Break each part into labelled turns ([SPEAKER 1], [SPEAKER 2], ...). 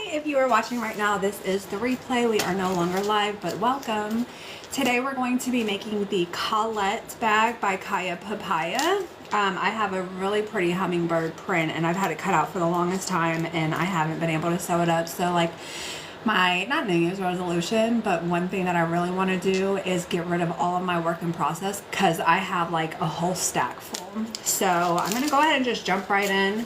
[SPEAKER 1] If you are watching right now, this is the replay. We are no longer live, but welcome. Today we're going to be making the Colette bag by Papaya. I have a really pretty hummingbird print and I've had it cut out for the longest time and I haven't been able to sew it up. So like my, not New Year's resolution, but one thing that I really want to do is get rid of all of my work in process because I have like a whole stack full. So I'm going to go ahead and just jump right in.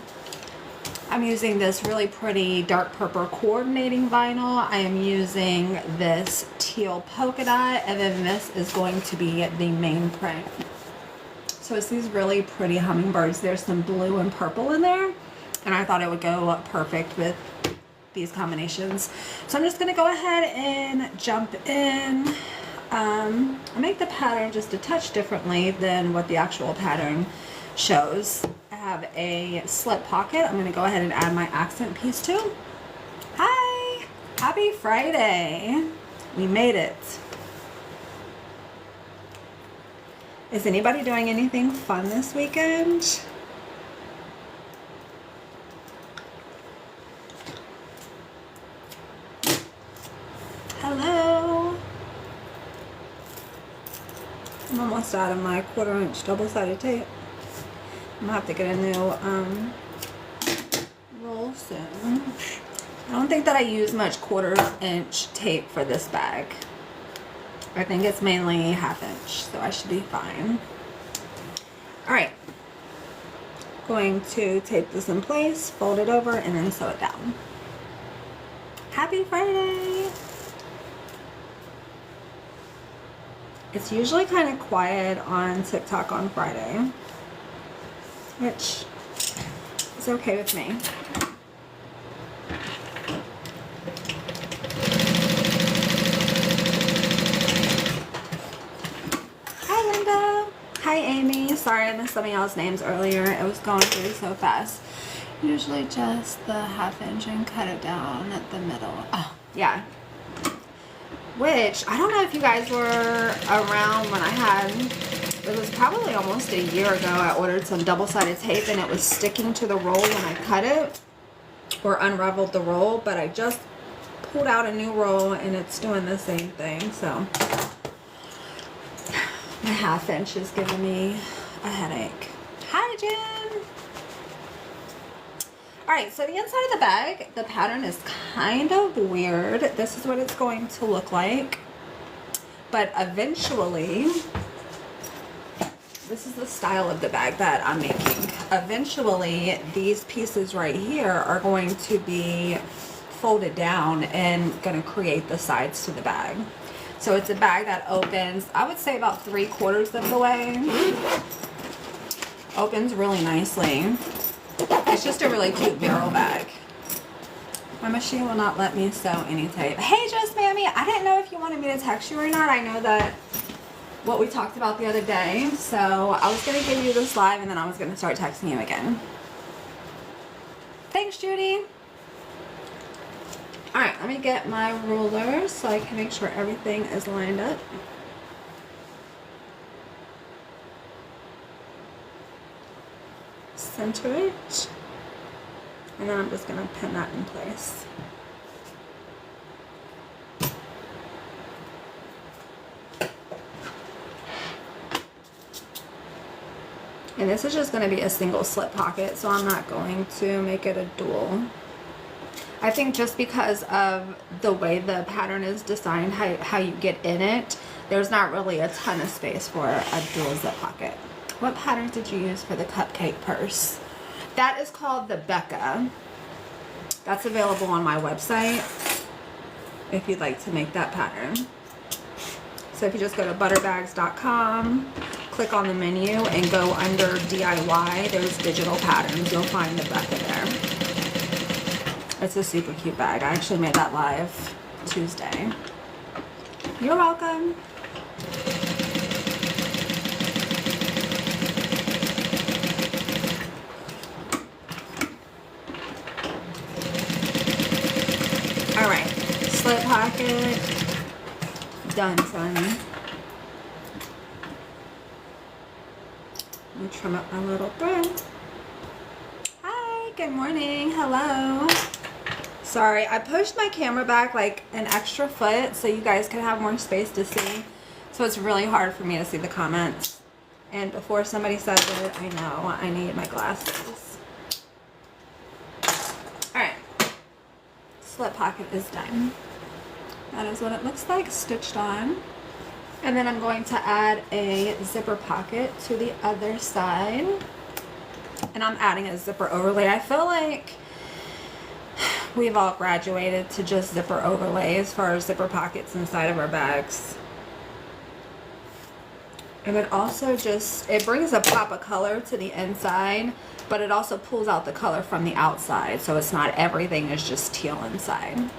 [SPEAKER 1] I'm using this really pretty dark purple coordinating vinyl. I am using this teal polka dot, and then this is going to be the main print. So it's these really pretty hummingbirds. There's some blue and purple in there, and I thought it would go perfect with these combinations. So I'm just gonna go ahead and jump in. I make the pattern just a touch differently than what the actual pattern shows. I have a slip pocket. I'm gonna go ahead and add my accent piece too. Hi, happy Friday. We made it. Is anybody doing anything fun this weekend? Hello. I'm almost out of my 1/4 inch double-sided tape. I'm gonna have to get a new roll soon. I don't think that I use much 1/4 inch tape for this bag. I think it's mainly 1/2 inch, so I should be fine. Alright. Going to tape this in place, fold it over, and then sew it down. Happy Friday! It's usually kind of quiet on TikTok on Friday, which is okay with me. Hi Linda. Hi Amy. Sorry I missed some of y'all's names earlier. It was going through so fast. Usually just the 1/2 inch and cut it down at the middle. Oh, yeah. Which, I don't know if you guys were around when I had, it was probably almost a year ago, I ordered some double-sided tape and it was sticking to the roll when I cut it or unraveled the roll, but I just pulled out a new roll and it's doing the same thing. So my 1/2 inch is giving me a headache. Hi Jen. Alright, so the inside of the bag, the pattern is kind of weird. This is what it's going to look like. But eventually, this is the style of the bag that I'm making. Eventually, these pieces right here are going to be folded down and going to create the sides to the bag. So it's a bag that opens, I would say about 3/4 of the way. Opens really nicely. It's just a really cute barrel bag. My machine will not let me sew any tape. Hey, Just Mammy, I didn't know if you wanted me to text you or not. I know that what we talked about the other day. So I was going to give you this live and then I was going to start texting you again. Thanks, Judy. Alright, let me get my ruler so I can make sure everything is lined up. Center it, and then I'm just going to pin that in place. And this is just going to be a single slip pocket, so I'm not going to make it a dual. I think just because of the way the pattern is designed, how you get in it, there's not really a ton of space for a dual zip pocket. What pattern did you use for the cupcake purse? That is called the Becca. That's available on my website if you'd like to make that pattern. So if you just go to butterbags.com, click on the menu and go under DIY, there's digital patterns. You'll find the Becca there. It's a super cute bag. I actually made that live Tuesday. You're welcome. Alright, slip pocket, done, son. Let me trim up my little thread. Hi, good morning, hello. Sorry, I pushed my camera back like an extra foot so you guys could have more space to see. So it's really hard for me to see the comments. And before somebody says it, I know I need my glasses. Alright. Slip pocket is done. That is what it looks like stitched on. And then I'm going to add a zipper pocket to the other side. And I'm adding a zipper overlay. I feel like we've all graduated to just zipper overlay as far as zipper pockets inside of our bags. And it also just, it brings a pop of color to the inside, but it also pulls out the color from the outside, so it's not everything is just teal inside.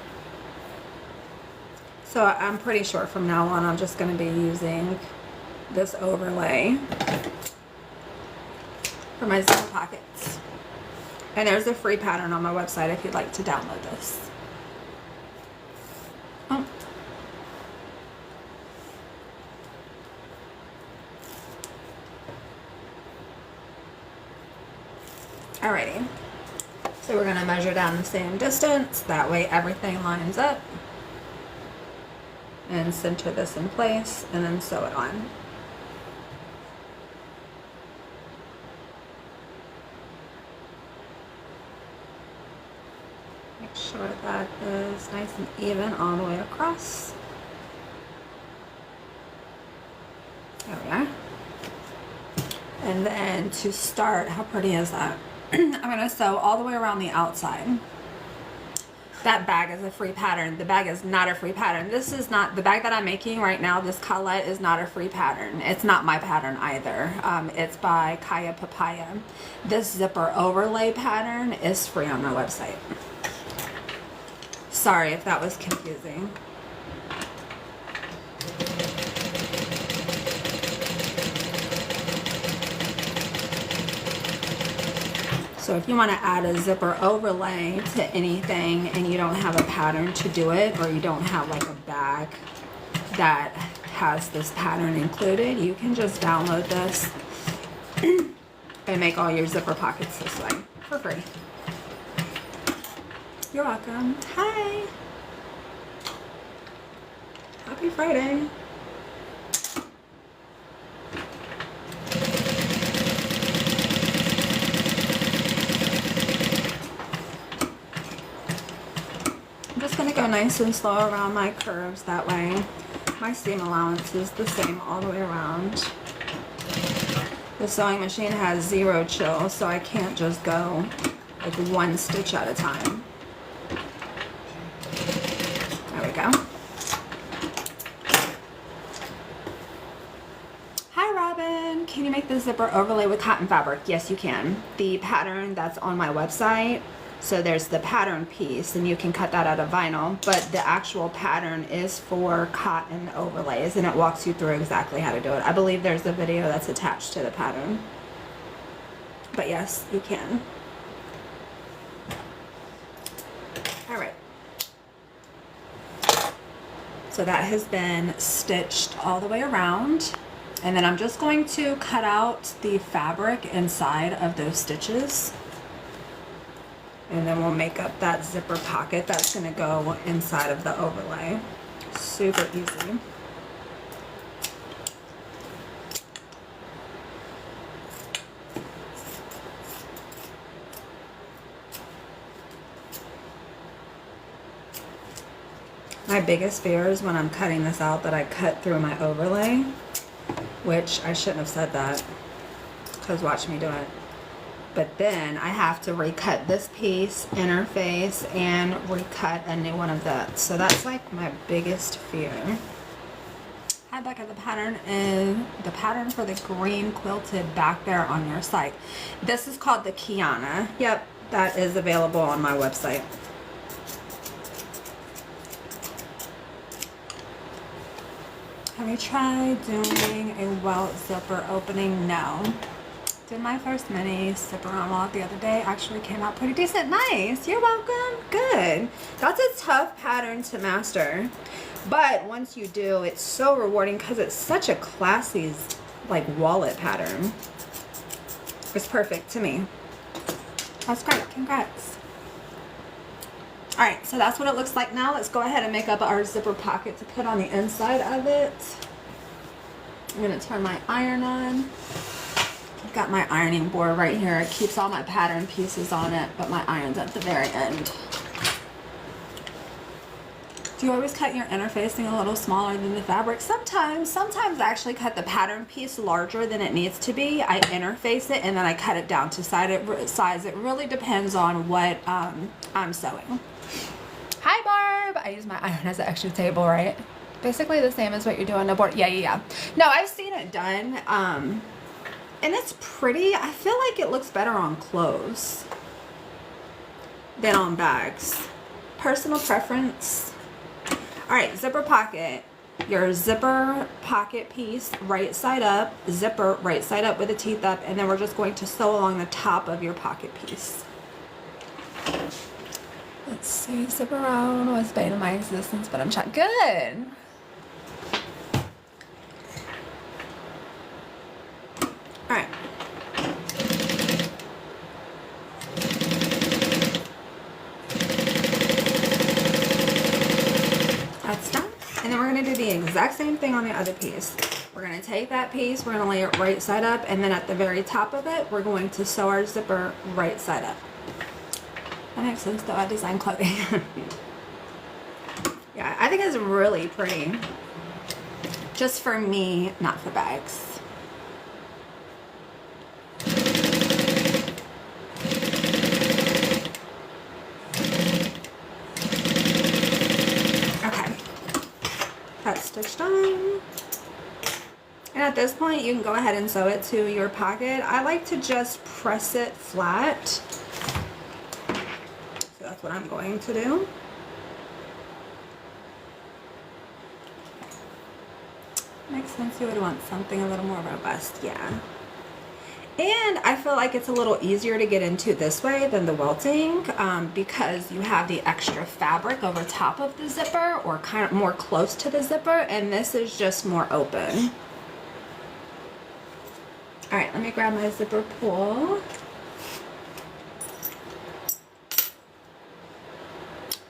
[SPEAKER 1] So I'm pretty sure from now on I'm just going to be using this overlay for my zipper pockets. And there's a free pattern on my website if you'd like to download this. Oh. Alrighty, so we're going to measure down the same distance, that way everything lines up, and center this in place, and then sew it on. Make sure that is nice and even all the way across. There we are. And then to start, how pretty is that? I'm going to sew all the way around the outside. That bag is a free pattern. The bag is not a free pattern. This is not, the bag that I'm making right now, this Colette is not a free pattern. It's not my pattern either. It's by Papaya. This zipper overlay pattern is free on my website. Sorry if that was confusing. So if you want to add a zipper overlay to anything and you don't have a pattern to do it, or you don't have like a bag that has this pattern included, you can just download this and make all your zipper pockets this way for free. You're welcome. Hi. Happy Friday. Go nice and slow around my curves, that way my seam allowance is the same all the way around. The sewing machine has 0 chill, so I can't just go like 1 stitch at a time. There we go. Hi Robin, can you make the zipper overlay with cotton fabric? Yes you can. The pattern that's on my website, so there's the pattern piece, and you can cut that out of vinyl, but the actual pattern is for cotton overlays, and it walks you through exactly how to do it. I believe there's a video that's attached to the pattern. But yes, you can. Alright. So that has been stitched all the way around, and then I'm just going to cut out the fabric inside of those stitches. And then we'll make up that zipper pocket that's going to go inside of the overlay. Super easy. My biggest fear is when I'm cutting this out that I cut through my overlay, which I shouldn't have said that, because watch me do it. But then I have to recut this piece, interface, and recut a new one of that. So that's like my biggest fear. Hi Becca, the pattern for the green quilted back there on your site. This is called the Kiana. Yep, that is available on my website. Have you tried doing a welt zipper opening? No. Did my first mini zipper on welt the other day. Actually came out pretty decent. Nice. You're welcome. Good. That's a tough pattern to master. But once you do, it's so rewarding because it's such a classy like wallet pattern. It's perfect to me. That's great. Congrats. All right, so that's what it looks like now. Let's go ahead and make up our zipper pocket to put on the inside of it. I'm gonna turn my iron on. I've got my ironing board right here. It keeps all my pattern pieces on it, but my iron's at the very end. Do you always cut your interfacing a little smaller than the fabric? Sometimes I actually cut the pattern piece larger than it needs to be. I interface it and then I cut it down to size. It really depends on what I'm sewing. Hi Barb! I use my iron as an extra table, right? Basically the same as what you're doing on the board. Yeah. No, I've seen it done. And it's pretty. I feel like it looks better on clothes than on bags. Personal preference. All right, zipper pocket. Your zipper pocket piece right side up, zipper right side up with the teeth up, and then we're just going to sew along the top of your pocket piece. Let's see, zipper around was bane of my existence, but I'm trying. Good. All right. That's done. And then we're going to do the exact same thing on the other piece. We're going to take that piece, we're going to lay it right side up, and then at the very top of it, we're going to sew our zipper right side up. That makes sense though, I design clothing. Yeah, I think it's really pretty. Just for me, not for bags. That's stitched on. And at this point you can go ahead and sew it to your pocket. I like to just press it flat. So that's what I'm going to do. Makes sense, you would want something a little more robust, yeah. And I feel like it's a little easier to get into this way than the welting because you have the extra fabric over top of the zipper or kind of more close to the zipper, and this is just more open. All right, let me grab my zipper pull.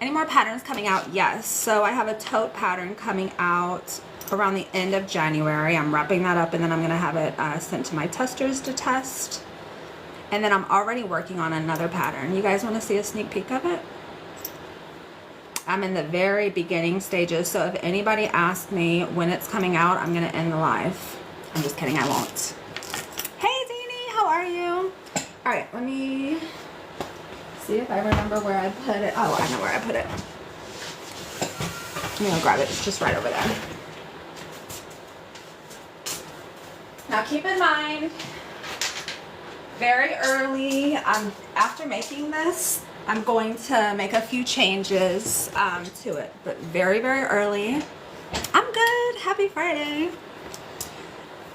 [SPEAKER 1] Any more patterns coming out? Yes. So I have a tote pattern coming out around the end of January. I'm wrapping that up and then I'm going to have it sent to my testers to test. And then I'm already working on another pattern. You guys want to see a sneak peek of it? I'm in the very beginning stages, so if anybody asks me when it's coming out, I'm going to end the live. I'm just kidding, I won't. Hey Deanie, how are you? All right, let me see if I remember where I put it. Oh, I know where I put it. I'm going to grab it. It's just right over there. Now keep in mind, very early, after making this, I'm going to make a few changes to it, but very, very early. I'm good. Happy Friday.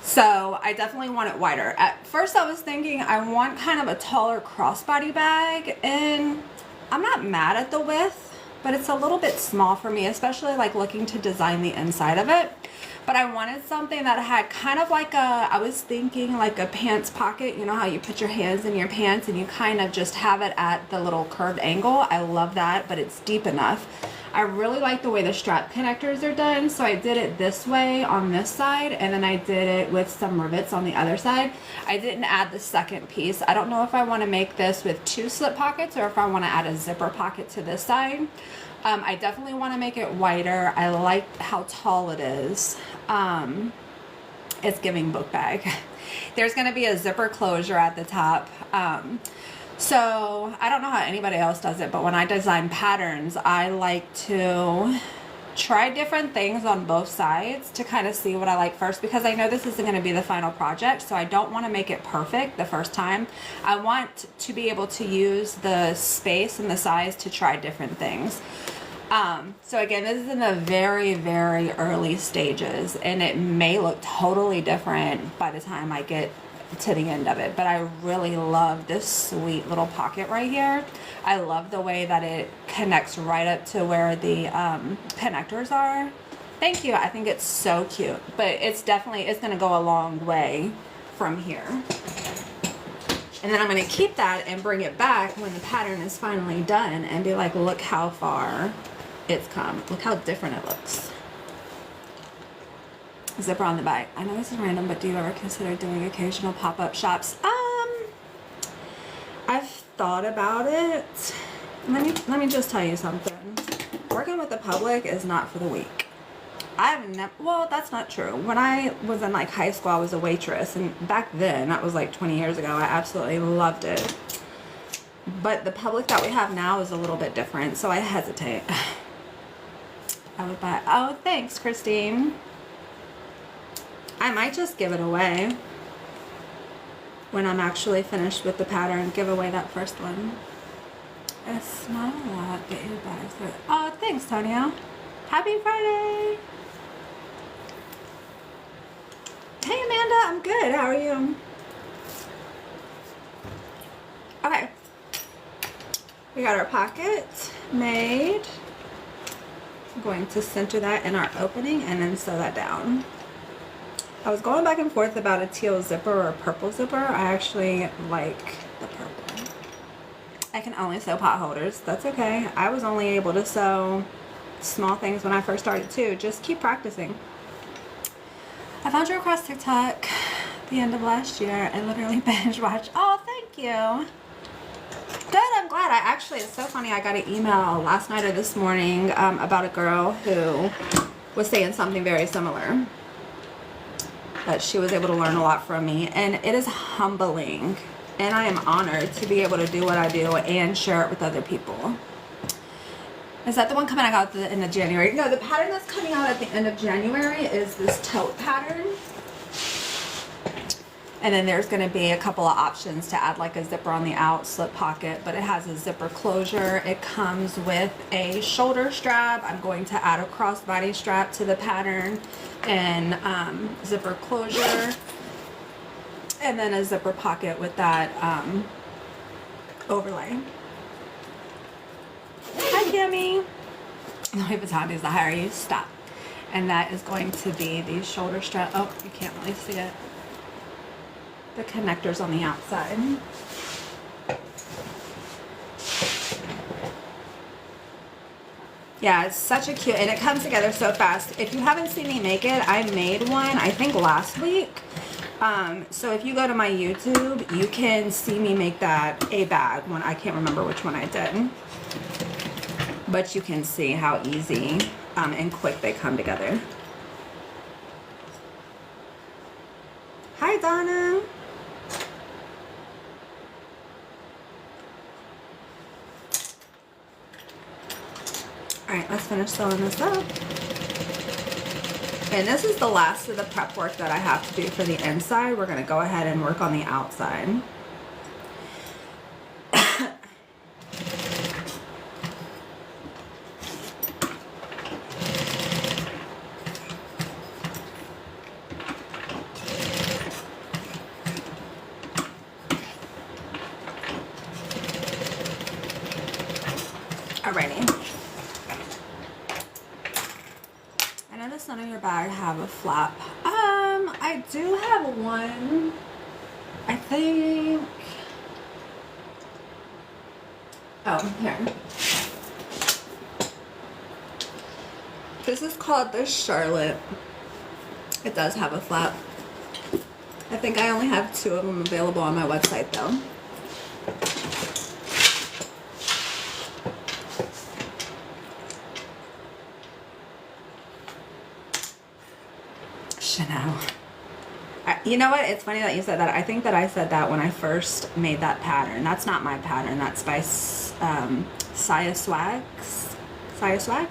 [SPEAKER 1] So I definitely want it wider. At first I was thinking I want kind of a taller crossbody bag, and I'm not mad at the width, but it's a little bit small for me, especially like looking to design the inside of it. But I wanted something that had kind of like I was thinking like a pants pocket. You know how you put your hands in your pants and you kind of just have it at the little curved angle. I love that, but it's deep enough. I really like the way the strap connectors are done, so I did it this way on this side, and then I did it with some rivets on the other side. I didn't add the second piece. I don't know if I want to make this with 2 slip pockets or if I want to add a zipper pocket to this side. I definitely want to make it wider. I like how tall it is. It's giving book bag. There's going to be a zipper closure at the top. So I don't know how anybody else does it, but when I design patterns, I like to try different things on both sides to kind of see what I like first, because I know this isn't going to be the final project, so I don't want to make it perfect the first time. I want to be able to use the space and the size to try different things. So again, this is in the very, very early stages, and it may look totally different by the time I get to the end of it, but I really love this sweet little pocket right here. I love the way that it connects right up to where the connectors are. Thank you. I think it's so cute, but it's definitely, it's going to go a long way from here. And then I'm going to keep that and bring it back when the pattern is finally done and be like, look how far it's come. Look how different it looks. Zipper on the back. I know this is random, but do you ever consider doing occasional pop-up shops? I've thought about it. Let me just tell you something. Working with the public is not for the weak. I've never, well, that's not true. When I was in like high school, I was a waitress, and back then, that was like 20 years ago, I absolutely loved it. But the public that we have now is a little bit different, so I hesitate. I would buy, oh, thanks, Christine. I might just give it away when I'm actually finished with the pattern. Give away that first one. It's not a lot. Get your bags. Oh, thanks, Tonya. Happy Friday. Hey, Amanda. I'm good. How are you? Okay. We got our pocket made. I'm going to center that in our opening and then sew that down. I was going back and forth about a teal zipper or a purple zipper. I actually like the purple. I can only sew pot holders. That's okay. I was only able to sew small things when I first started too. Just keep practicing. I found you across TikTok the end of last year and literally binge watched. Oh, thank you. Good, I'm glad. I actually, it's so funny, I got an email last night or this morning about a girl who was saying something very similar. That she was able to learn a lot from me, and it is humbling, and I am honored to be able to do what I do and share it with other people. Is that the one coming out at the end of January? No, the pattern that's coming out at the end of January is this tote pattern. And then there's going to be a couple of options to add like a zipper on the out, slip pocket, but it has a zipper closure. It comes with a shoulder strap. I'm going to add a crossbody strap to the pattern and zipper closure. And then a zipper pocket with that overlay. Hi, Kimmy. Louis Vuitton is the higher you stop. And that is going to be the shoulder strap. Oh, you can't really see it. The connectors on the outside. Yeah, it's such a cute, and it comes together so fast. If you haven't seen me make it, I made one, I think last week. So if you go to my YouTube, you can see me make that a bag one. I can't remember which one I did. But you can see how easy and quick they come together. Hi, Donna. Alright, let's finish sewing this up. And this is the last of the prep work that I have to do for the inside. We're going to go ahead and work on the outside. Alrighty. I noticed none of your bag have a flap. I do have one. I think. Oh, here. This is called the Charlotte. It does have a flap. I think I only have 2 of them available on my website though. Chanel. You know what? It's funny that you said that. I think that I said that when I first made that pattern. That's not my pattern. That's by Saya Swag. Saya Swag?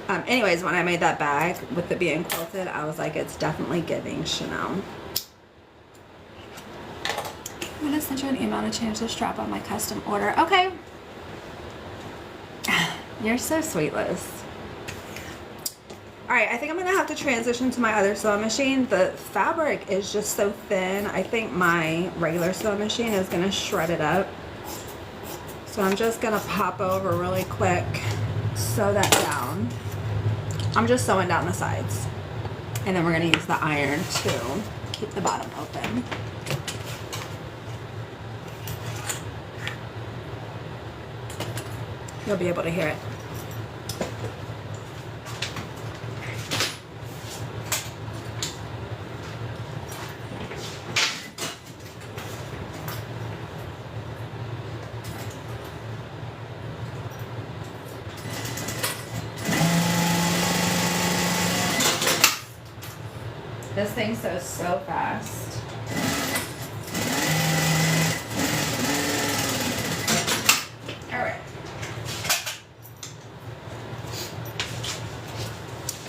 [SPEAKER 1] Anyways, when I made that bag with it being quilted, I was like, it's definitely giving Chanel. I'm going to send you an email to change the strap on my custom order. Okay. You're so sweet, Liz. Alright, I think I'm going to have to transition to my other sewing machine. The fabric is just so thin. I think my regular sewing machine is going to shred it up. So I'm just going to pop over really quick, sew that down. I'm just sewing down the sides. And then we're going to use the iron to keep the bottom open. You'll be able to hear it. This thing sews so fast. All right.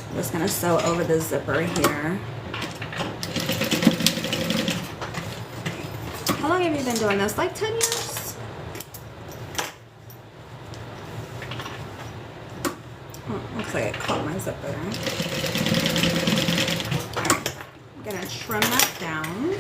[SPEAKER 1] I'm just gonna sew over the zipper here. How long have you been doing this? Like 10 years? Oh, looks like it caught my zipper. I'm gonna trim that down.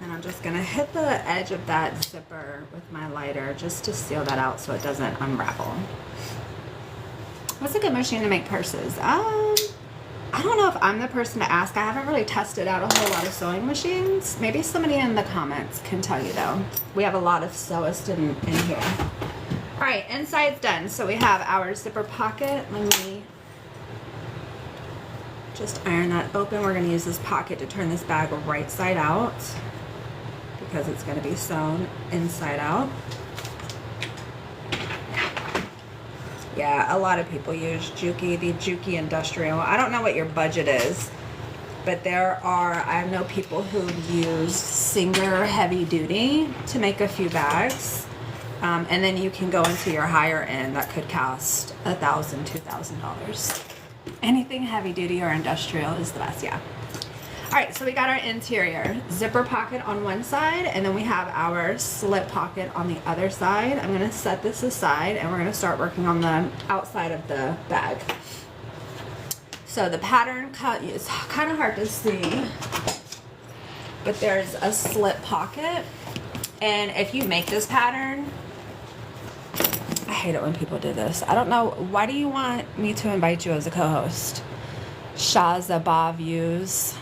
[SPEAKER 1] And I'm just gonna hit the edge of that zipper with my lighter just to seal that out so it doesn't unravel. What's a good machine to make purses? I don't know if I'm the person to ask. I haven't really tested out a whole lot of sewing machines. Maybe somebody in the comments can tell you though. We have a lot of sewists in here. All right, inside's done. So we have our zipper pocket. Let me just iron that open. We're gonna use this pocket to turn this bag right side out because it's gonna be sewn inside out. Yeah, a lot of people use Juki, the Juki Industrial. I don't know what your budget is, but I know people who use Singer Heavy Duty to make a few bags. And then you can go into your higher end that could cost $1,000, $2,000. Anything heavy duty or industrial is the best, yeah. All right, so we got our interior zipper pocket on one side, and then we have our slip pocket on the other side. I'm gonna set this aside, and we're gonna start working on the outside of the bag. So the pattern cut is kind of hard to see, but there's a slip pocket, and if you make this pattern, I hate it when people do this. I don't know, why do you want me to invite you as a co-host? Shazabav views.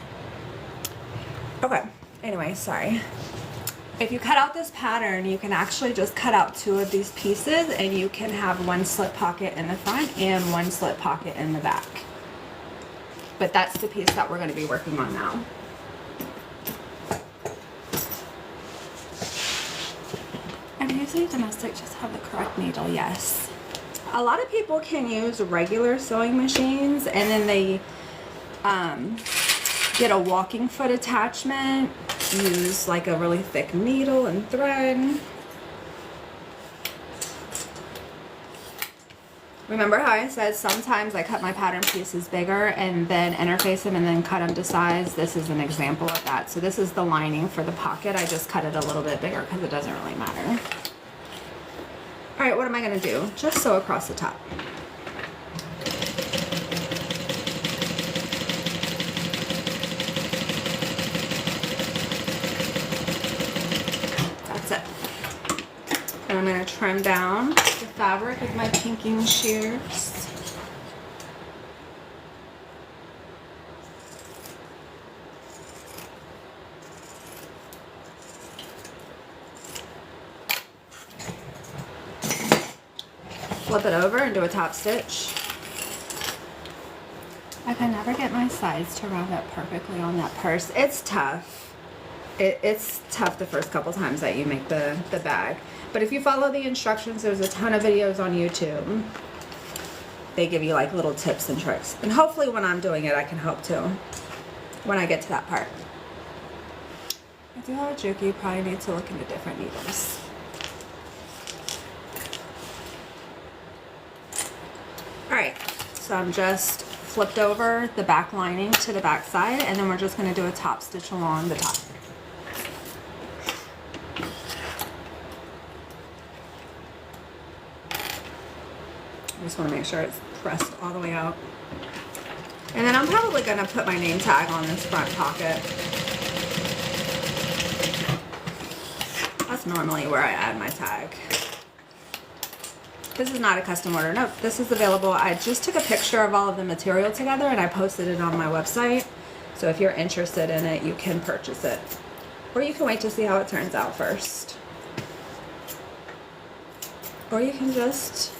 [SPEAKER 1] Okay, anyway, sorry. If you cut out this pattern, you can actually just cut out 2 of these pieces and you can have one slip pocket in the front and one slip pocket in the back. But that's the piece that we're going to be working on now. And usually domestic just have the correct needle, yes. A lot of people can use regular sewing machines and then they get a walking foot attachment, use like a really thick needle and thread. Remember how I said sometimes I cut my pattern pieces bigger and then interface them and then cut them to size? This is an example of that. So this is the lining for the pocket. I just cut it a little bit bigger because it doesn't really matter. All right, what am I gonna do? Just sew across the top. And I'm going to trim down the fabric with my pinking shears. Flip it over and do a top stitch. I can never get my sides to round up perfectly on that purse. It's tough. It's tough the first couple times that you make the bag. But if you follow the instructions, there's a ton of videos on YouTube. They give you like little tips and tricks. And hopefully when I'm doing it, I can help too, when I get to that part. I do have a Juki, you probably need to look into different needles. All right, so I'm just flipped over the back lining to the back side, and then we're just gonna do a top stitch along the top. I just want to make sure it's pressed all the way out. And then I'm probably going to put my name tag on this front pocket. That's normally where I add my tag. This is not a custom order. Nope, this is available. I just took a picture of all of the material together and I posted it on my website. So if you're interested in it, you can purchase it. Or you can wait to see how it turns out first. Or you can just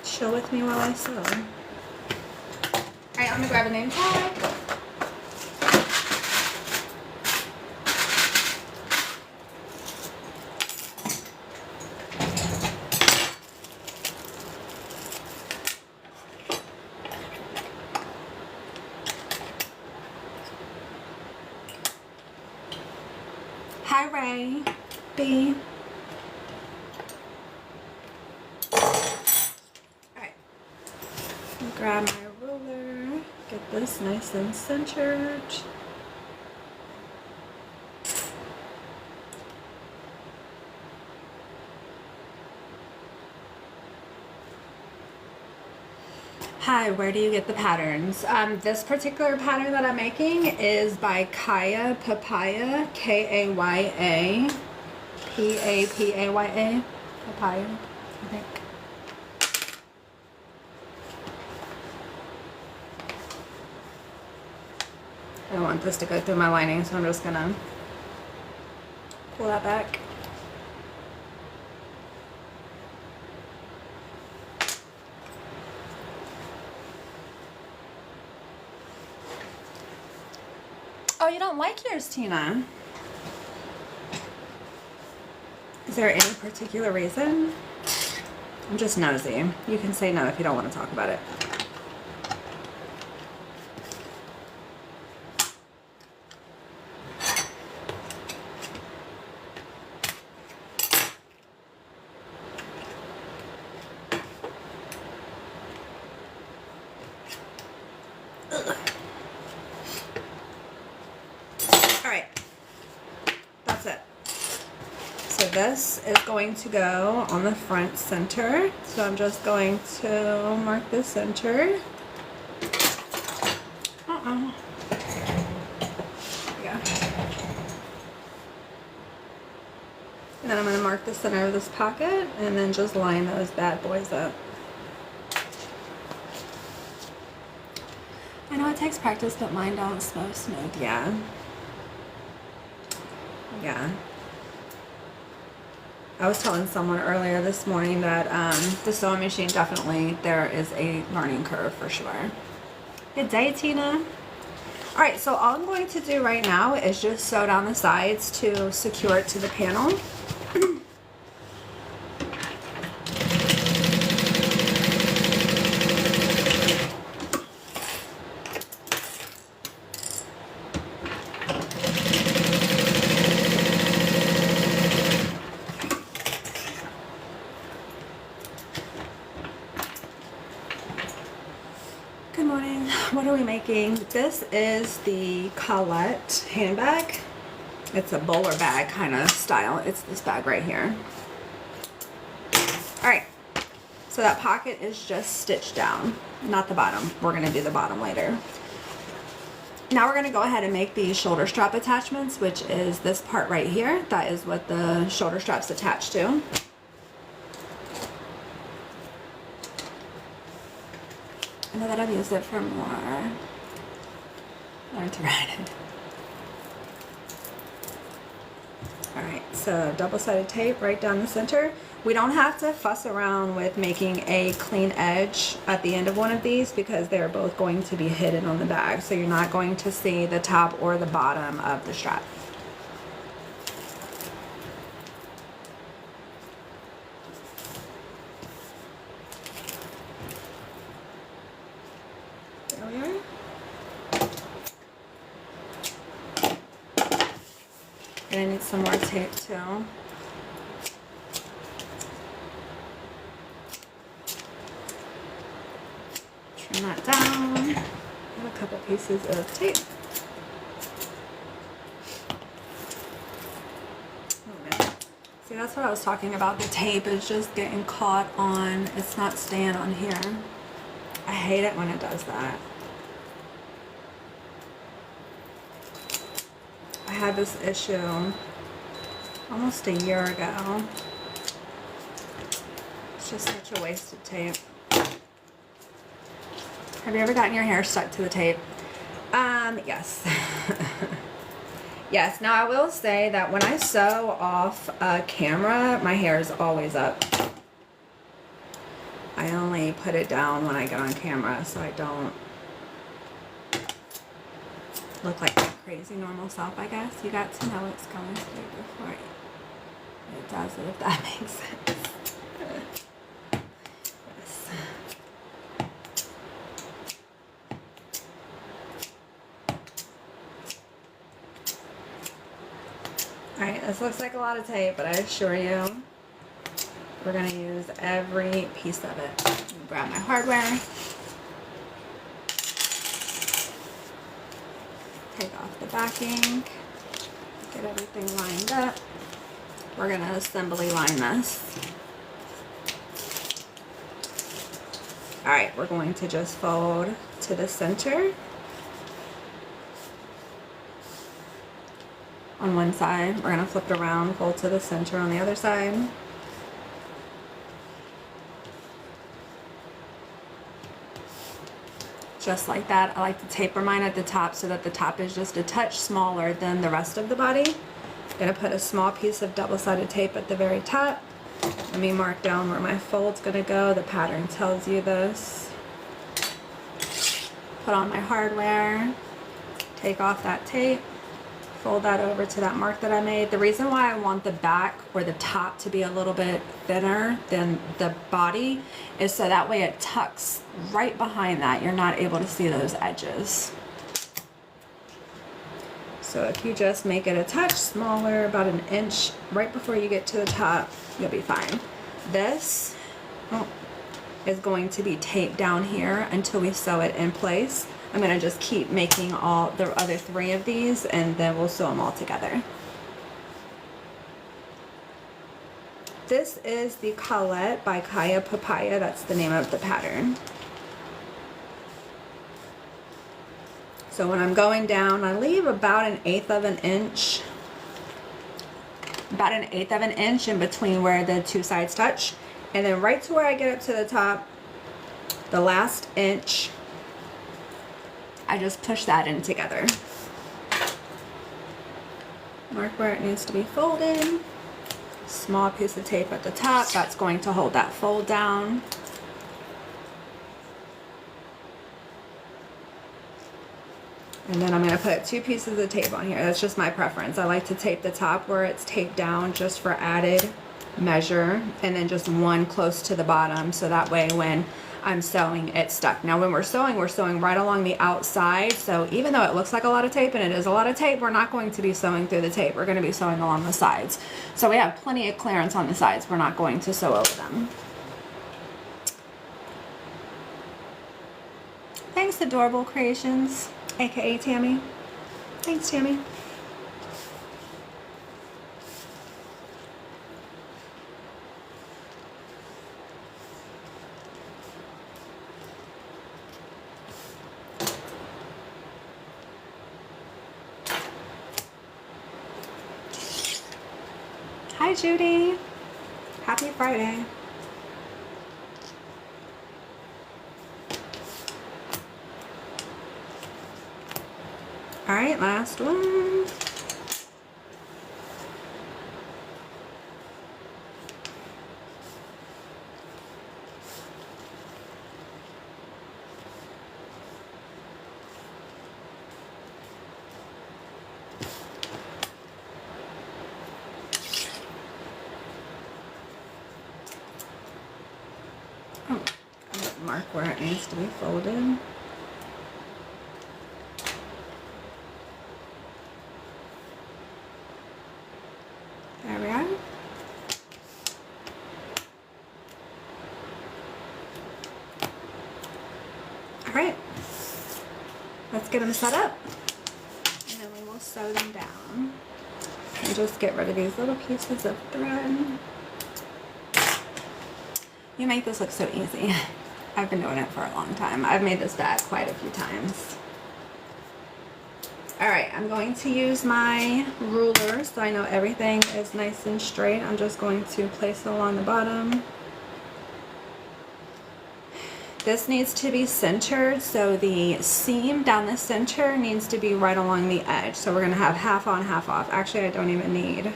[SPEAKER 1] chill with me while I sew. All right, I'm gonna grab a name tag. Hi, Ray. B. Alright. Grab my ruler. Get this nice and centered. Hi, where do you get the patterns? This particular pattern that I'm making is by Kaya Papaya, Kaya, Papaya, Papaya, I think. I don't want this to go through my lining, so I'm just gonna pull that back. Oh, you don't like yours, Tina? Is there any particular reason? I'm just nosy. You can say no if you don't want to talk about it. This is going to go on the front center, so I'm just going to mark the center. There we go. And then I'm going to mark the center of this pocket and then just line those bad boys up. I know it takes practice, but mine don't sew smooth. Yeah. I was telling someone earlier this morning that the sewing machine, definitely there is a learning curve for sure. Good day, Tina. All right, so all I'm going to do right now is just sew down the sides to secure it to the panel. What are we making? This is the Colette handbag. It's a bowler bag kind of style. It's this bag right here. All right, so that pocket is just stitched down, not the bottom. We're gonna do the bottom later. Now we're gonna go ahead and make the shoulder strap attachments, which is this part right here. That is what the shoulder strap's attached to. I know that I've used it for more. Learn to ride it. Alright, so double-sided tape right down the center. We don't have to fuss around with making a clean edge at the end of one of these because they're both going to be hidden on the bag. So you're not going to see the top or the bottom of the strap. And I need some more tape too. Trim that down. I have a couple pieces of tape. See, that's what I was talking about. The tape is just getting caught on, it's not staying on here. I hate it when it does that. I had this issue almost a year ago. It's just such a waste of tape. Have you ever gotten your hair stuck to the tape? Yes. Yes, now I will say that when I sew off a camera, my hair is always up. I only put it down when I get on camera so I don't look like my crazy normal self, I guess. You got to know it's going to before it does it, if that makes sense. Yes. Alright, this looks like a lot of tape, but I assure you, we're going to use every piece of it. Grab my hardware. Take off the backing. Get everything lined up. We're going to assembly line this. Alright, we're going to just fold to the center. On one side, we're going to flip it around, fold to the center on the other side. Just like that. I like to taper mine at the top so that the top is just a touch smaller than the rest of the body. I'm going to put a small piece of double-sided tape at the very top. Let me mark down where my fold's going to go. The pattern tells you this. Put on my hardware. Take off that tape. Fold that over to that mark that I made. The reason why I want the back or the top to be a little bit thinner than the body is so that way it tucks right behind that. You're not able to see those edges. So if you just make it a touch smaller, about an inch right before you get to the top, you'll be fine. This is going to be taped down here until we sew it in place. I'm going to just keep making all the other 3 of these and then we'll sew them all together. This is the Colette by Papaya. That's the name of the pattern. So when I'm going down, I leave about 1/8 of an inch. About 1/8 of an inch in between where the 2 sides touch. And then right to where I get up to the top, the last inch, I just push that in together. Mark where it needs to be folded. Small piece of tape at the top, that's going to hold that fold down. And then I'm going to put 2 pieces of tape on here. That's just my preference. I like to tape the top where it's taped down just for added measure, and then just 1 close to the bottom so that way when I'm sewing it's stuck. Now when we're sewing right along the outside, so even though it looks like a lot of tape and it is a lot of tape, we're not going to be sewing through the tape. We're going to be sewing along the sides. So we have plenty of clearance on the sides. We're not going to sew over them. Thanks, Adorable Creations, aka Tammy. Thanks, Tammy. Hi, Judy. Happy Friday. All right, last one. Oh, mark where it needs to be folded. There we are. All right, let's get them set up and then we will sew them down and just get rid of these little pieces of thread. You make this look so easy. I've been doing it for a long time. I've made this bag quite a few times. All right, I'm going to use my ruler so I know everything is nice and straight. I'm just going to place it along the bottom. This needs to be centered, so the seam down the center needs to be right along the edge. So we're gonna have half on, half off. Actually, I don't even need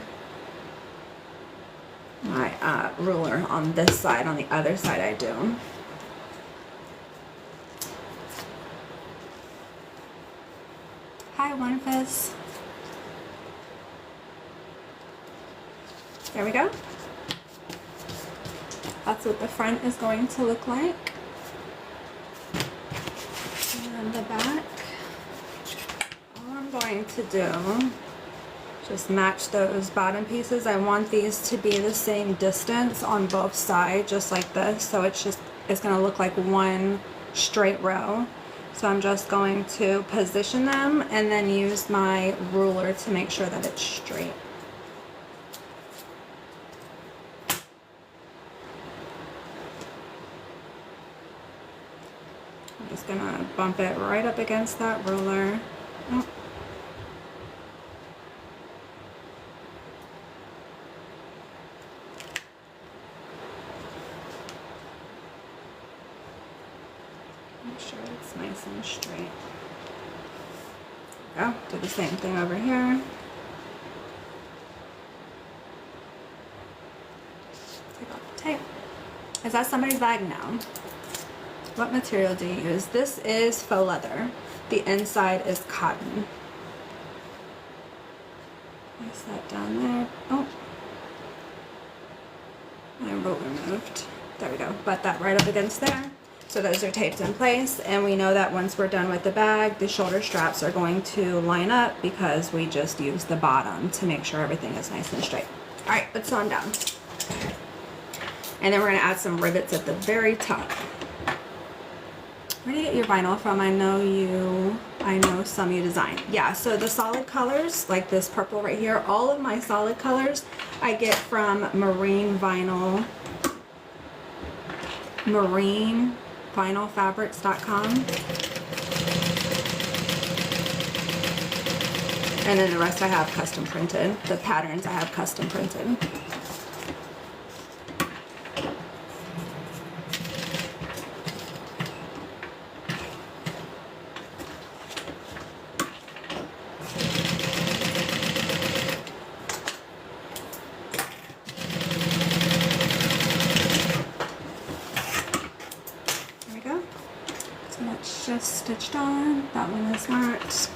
[SPEAKER 1] my ruler on this side. On the other side I do. Hi, One Fizz. There we go. That's what the front is going to look like. And the back. All I'm going to do, just match those bottom pieces. I want these to be the same distance on both sides, just like this. So it's going to look like one straight row. So I'm just going to position them and then use my ruler to make sure that it's straight. I'm just gonna bump it right up against that ruler. Oh. Make sure it's nice and straight. Go. Do the same thing over here. Take off the tape. Is that somebody's bag now? What material do you use? This is faux leather. The inside is cotton. Place that down there. Oh. My ruler moved. There we go. Butt that right up against there. So those are taped in place, and we know that once we're done with the bag, the shoulder straps are going to line up because we just used the bottom to make sure everything is nice and straight. All right, let's sew them down. And then we're gonna add some rivets at the very top. Where do you get your vinyl from? I know some you design. Yeah, so the solid colors, like this purple right here, all of my solid colors I get from marinevinylfabrics.com. And then the rest I have custom printed. The patterns I have custom printed. Just stitched on. That one is marked.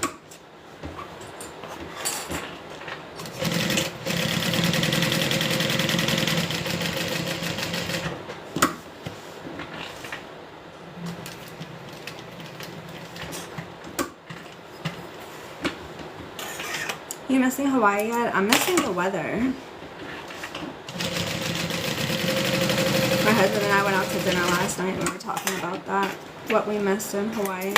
[SPEAKER 1] You missing Hawaii yet? I'm missing the weather. My husband and I went out to dinner last night and we were talking about that. What we missed in Hawaii.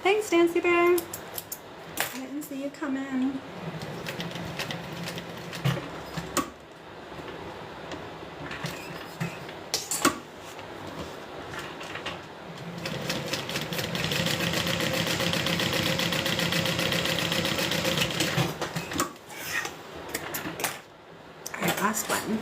[SPEAKER 1] Thanks, Nancy Bear. I didn't see you come in. Last one.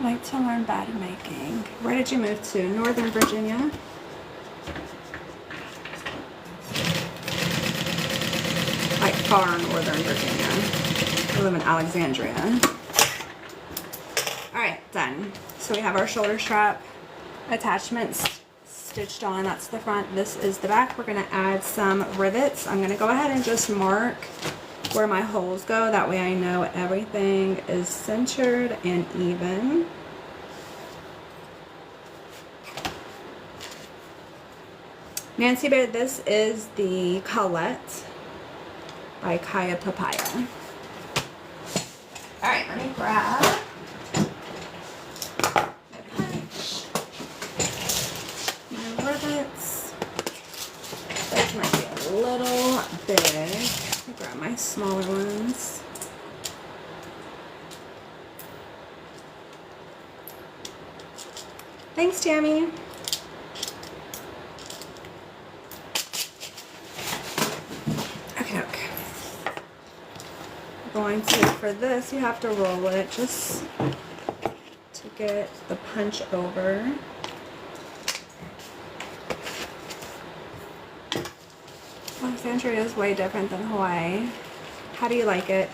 [SPEAKER 1] Like to learn bag making. Where did you move to? Northern Virginia? Like far northern Virginia. I live in Alexandria. Alright, done. So we have our shoulder strap attachments stitched on. That's the front. This is the back. We're going to add some rivets. I'm going to go ahead and just mark where my holes go. That way I know everything is centered and even. Nancy Bear, this is the Colette. by Kaya Papaya. All right, let me grab my punch, my rivets. Those might be a little big. Let me grab my smaller ones. Thanks, Tammy. Okay. Going to, for this, you have to roll it just to get the punch over. Alexandria is way different than Hawaii. How do you like it?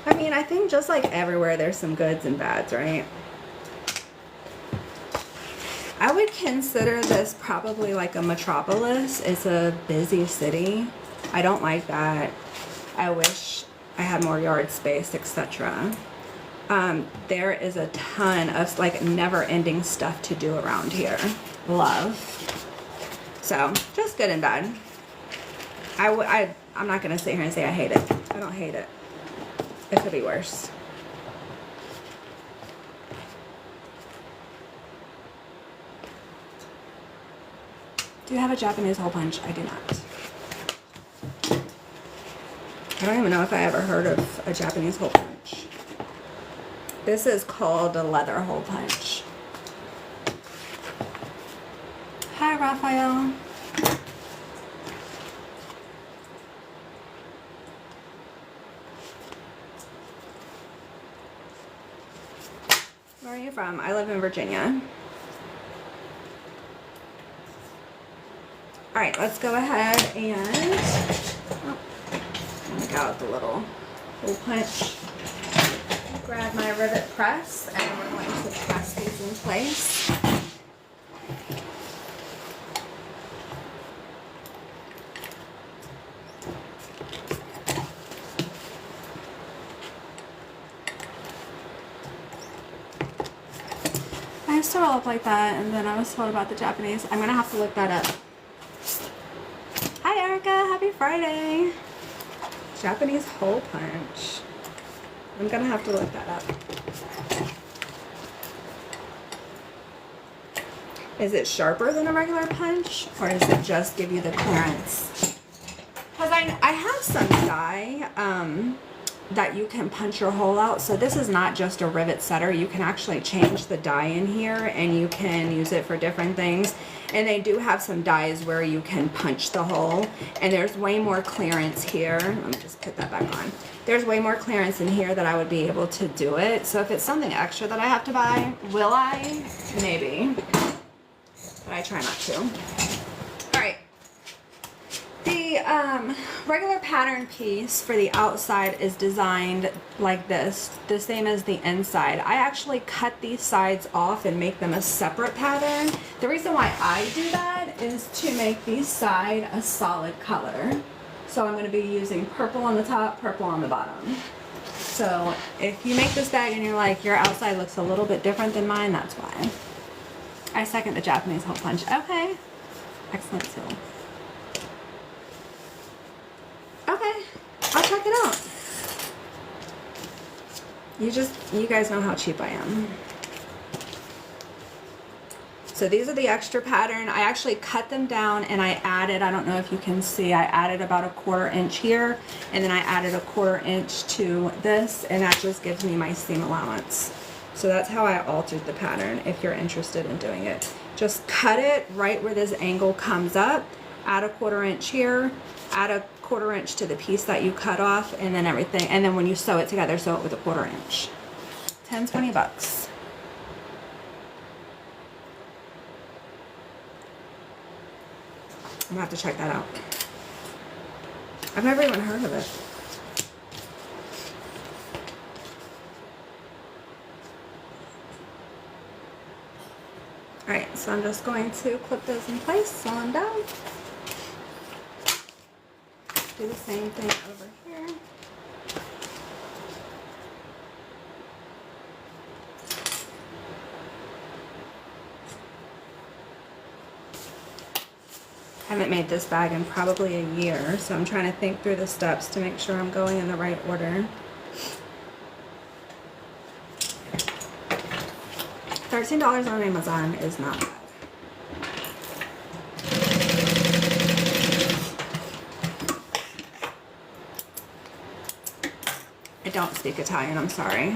[SPEAKER 1] I mean, I think just like everywhere, there's some goods and bads, right? I would consider this probably like a metropolis. It's a busy city. I don't like that. I wish I had more yard space, etc. There is a ton of like never-ending stuff to do around here. Love. So, just good and bad. I'm not going to sit here and say I hate it. I don't hate it. It could be worse. Do you have a Japanese hole punch? I do not. I don't even know if I ever heard of a Japanese hole punch. This is called a leather hole punch. Hi, Raphael. Where are you from? I live in Virginia. All right, let's go ahead and get out the little hole punch. Grab my rivet press, and we're going to press these in place. I used to roll up like that, and then I was told about the Japanese. I'm gonna have to look that up. Hi, Erica. Happy Friday. Japanese hole punch. I'm gonna have to look that up. Is it sharper than a regular punch, or does it just give you the clearance? Because I have some die that you can punch your hole out. So this is not just a rivet setter. You can actually change the die in here, and you can use it for different things. And they do have some dies where you can punch the hole, and there's way more clearance here. Let me just put that back on. There's way more clearance in here that I would be able to do it. So if it's something extra that I have to buy, will I? Maybe. But I try not to. All right. The regular pattern piece for the outside is designed like this, the same as the inside. I actually cut these sides off and make them a separate pattern. The reason why I do that is to make the side a solid color. So I'm going to be using purple on the top, purple on the bottom. So if you make this bag and you're like, your outside looks a little bit different than mine, that's why. I second the Japanese hole punch. Okay. Excellent too. Okay, I'll check it out. You guys know how cheap I am. So these are the extra pattern. I actually cut them down and I added, I don't know if you can see, I added about a 1/4 inch here, and then I added a 1/4 inch to this, and that just gives me my seam allowance. So that's how I altered the pattern if you're interested in doing it. Just cut it right where this angle comes up, add a 1/4 inch here, add a 1/4 inch to the piece that you cut off, and then everything, and then when you sew it together, sew it with a 1/4 inch. 10, 20 bucks. I'm gonna have to check that out. I've never even heard of it. All right, so I'm just going to clip those in place, sew them down. Do the same thing over here. I haven't made this bag in probably a year, so I'm trying to think through the steps to make sure I'm going in the right order. $13 on Amazon is not bad. I don't speak Italian, I'm sorry.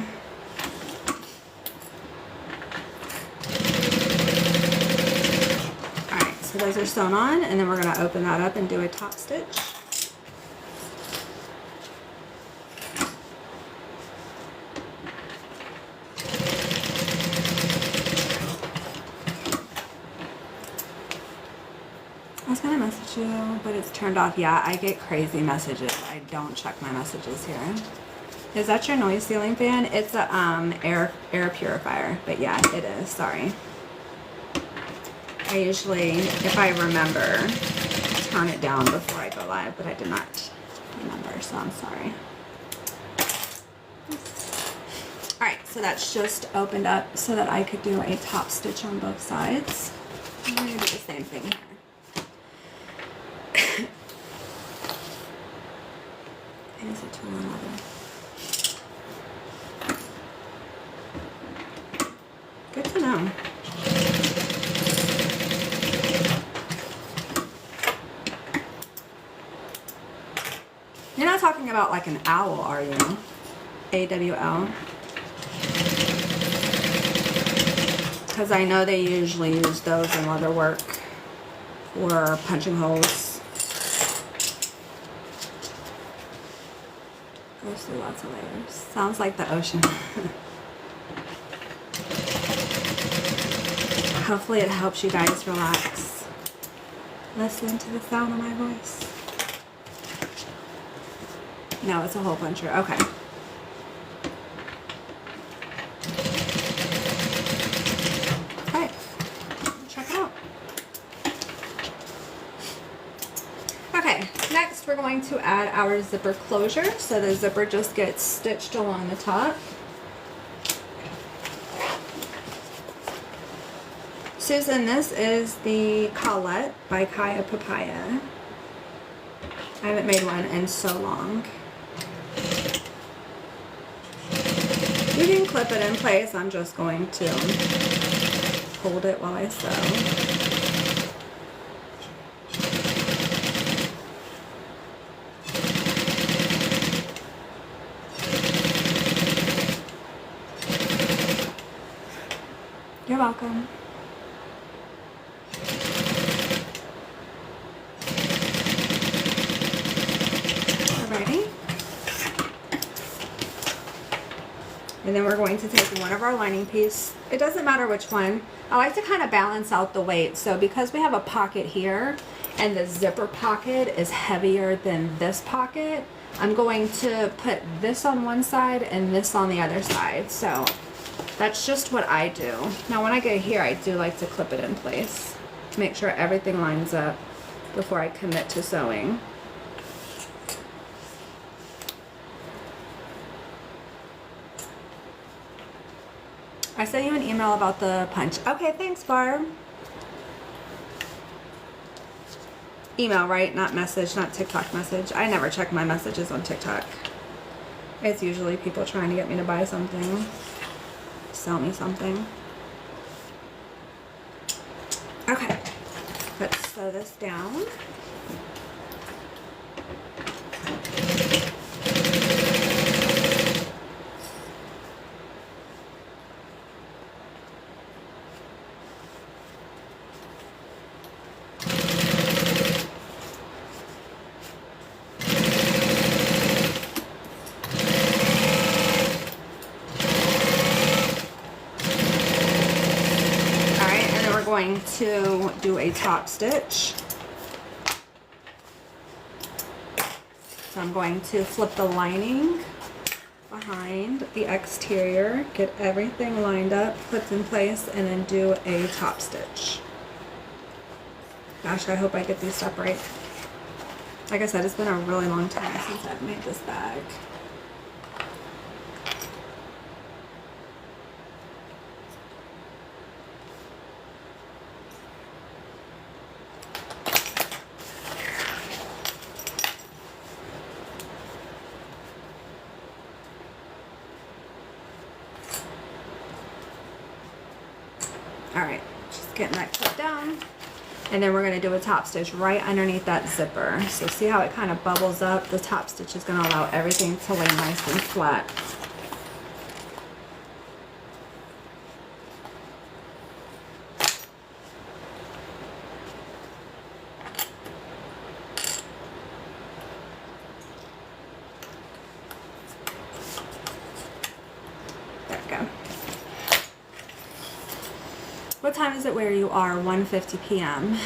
[SPEAKER 1] Alright, so those are sewn on, and then we're going to open that up and do a top stitch. I was going to message you, but it's turned off. Yeah, I get crazy messages. I don't check my messages here. Is that your noise ceiling fan? It's a air purifier, but yeah, it is. Sorry. I usually, if I remember, turn it down before I go live, but I did not remember, so I'm sorry. Alright, so that's just opened up so that I could do a top stitch on both sides. I'm going to do the same thing here. It is a tool and leather. Good to know. You're not talking about like an owl, are you? AWL? Because I know they usually use those in leather work for punching holes. Goes through lots of layers. Sounds like the ocean. Hopefully it helps you guys relax. Listen to the sound of my voice. No, it's a hole puncher. Okay. Alright. Check it out. Okay, next we're going to add our zipper closure. So the zipper just gets stitched along the top. Susan, this is the Colette by Papaya. I haven't made one in so long. You can clip it in place. I'm just going to hold it while I sew. You're welcome. And then we're going to take one of our lining pieces. It doesn't matter which one. I like to kind of balance out the weight. So because we have a pocket here and the zipper pocket is heavier than this pocket, I'm going to put this on one side and this on the other side. So that's just what I do. Now when I get here, I do like to clip it in place to make sure everything lines up before I commit to sewing. I sent you an email about the punch. Okay, thanks, Barb. Email, right? Not message, not TikTok message. I never check my messages on TikTok. It's usually people trying to get me to buy something, sell me something. Okay, let's sew this down. Going to do a top stitch. So I'm going to flip the lining behind the exterior, get everything lined up, put in place, and then do a top stitch. Gosh, I hope I get these up right. Like I said, it's been a really long time since I've made this bag. that clip down. And then we're going to do a top stitch right underneath that zipper. So see how it kind of bubbles up? The top stitch is going to allow everything to lay nice and flat. There we go. What time is it where you are? 1:50 p.m.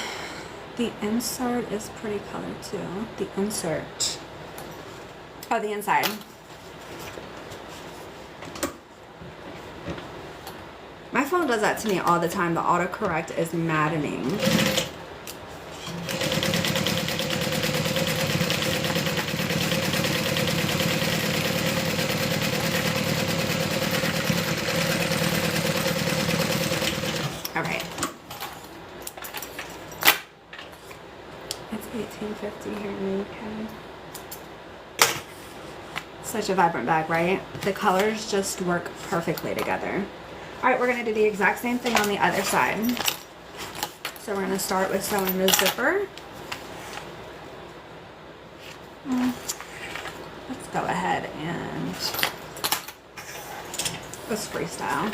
[SPEAKER 1] The insert is pretty colored too. The insert. Oh, the inside. My phone does that to me all the time. The autocorrect is maddening. Okay. It's 1850 here in the UK. Such a vibrant bag, right? The colors just work perfectly together. All right, we're gonna do the exact same thing on the other side. So we're gonna start with sewing the zipper. Let's go ahead and let's freestyle.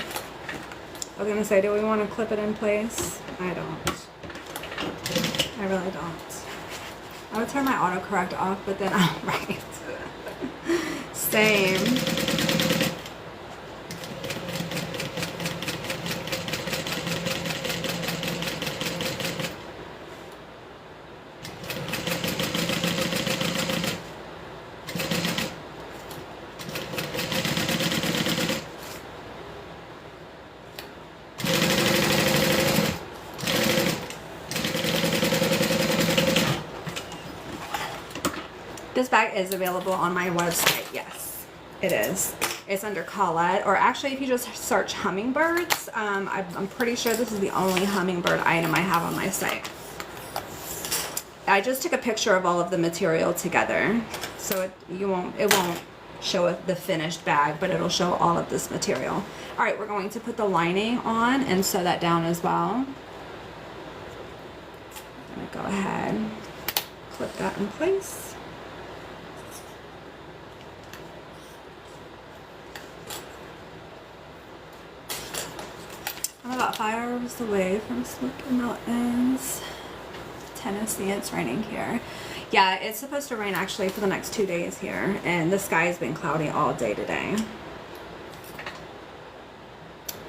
[SPEAKER 1] I was gonna say, do we want to clip it in place? I don't. I really don't. I would turn my autocorrect off, but then I'll write. Same. This bag is available on my website. Yes, it is. It's under Colette, or actually if you just search hummingbirds, I'm pretty sure this is the only hummingbird item I have on my site. I just took a picture of all of the material together, so it won't show the finished bag, but it'll show all of this material. All right, we're going to put the lining on and sew that down as well. I'm gonna go ahead, clip that in place. I'm about 5 hours away from Smoky Mountains, Tennessee. It's raining here. Yeah, it's supposed to rain actually for the next 2 days here, and the sky's been cloudy all day today.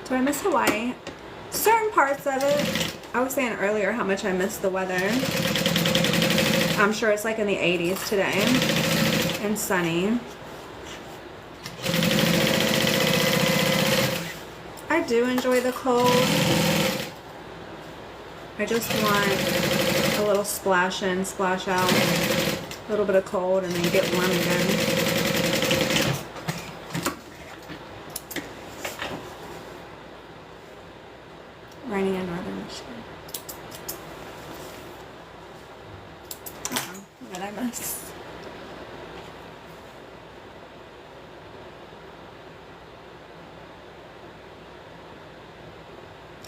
[SPEAKER 1] Do I miss Hawaii? Certain parts of it. I was saying earlier how much I miss the weather. I'm sure it's like in the 80s today and sunny. I do enjoy the cold. I just want a little splash in, splash out, a little bit of cold, and then get warm again. Raining in northern Michigan. What did I miss?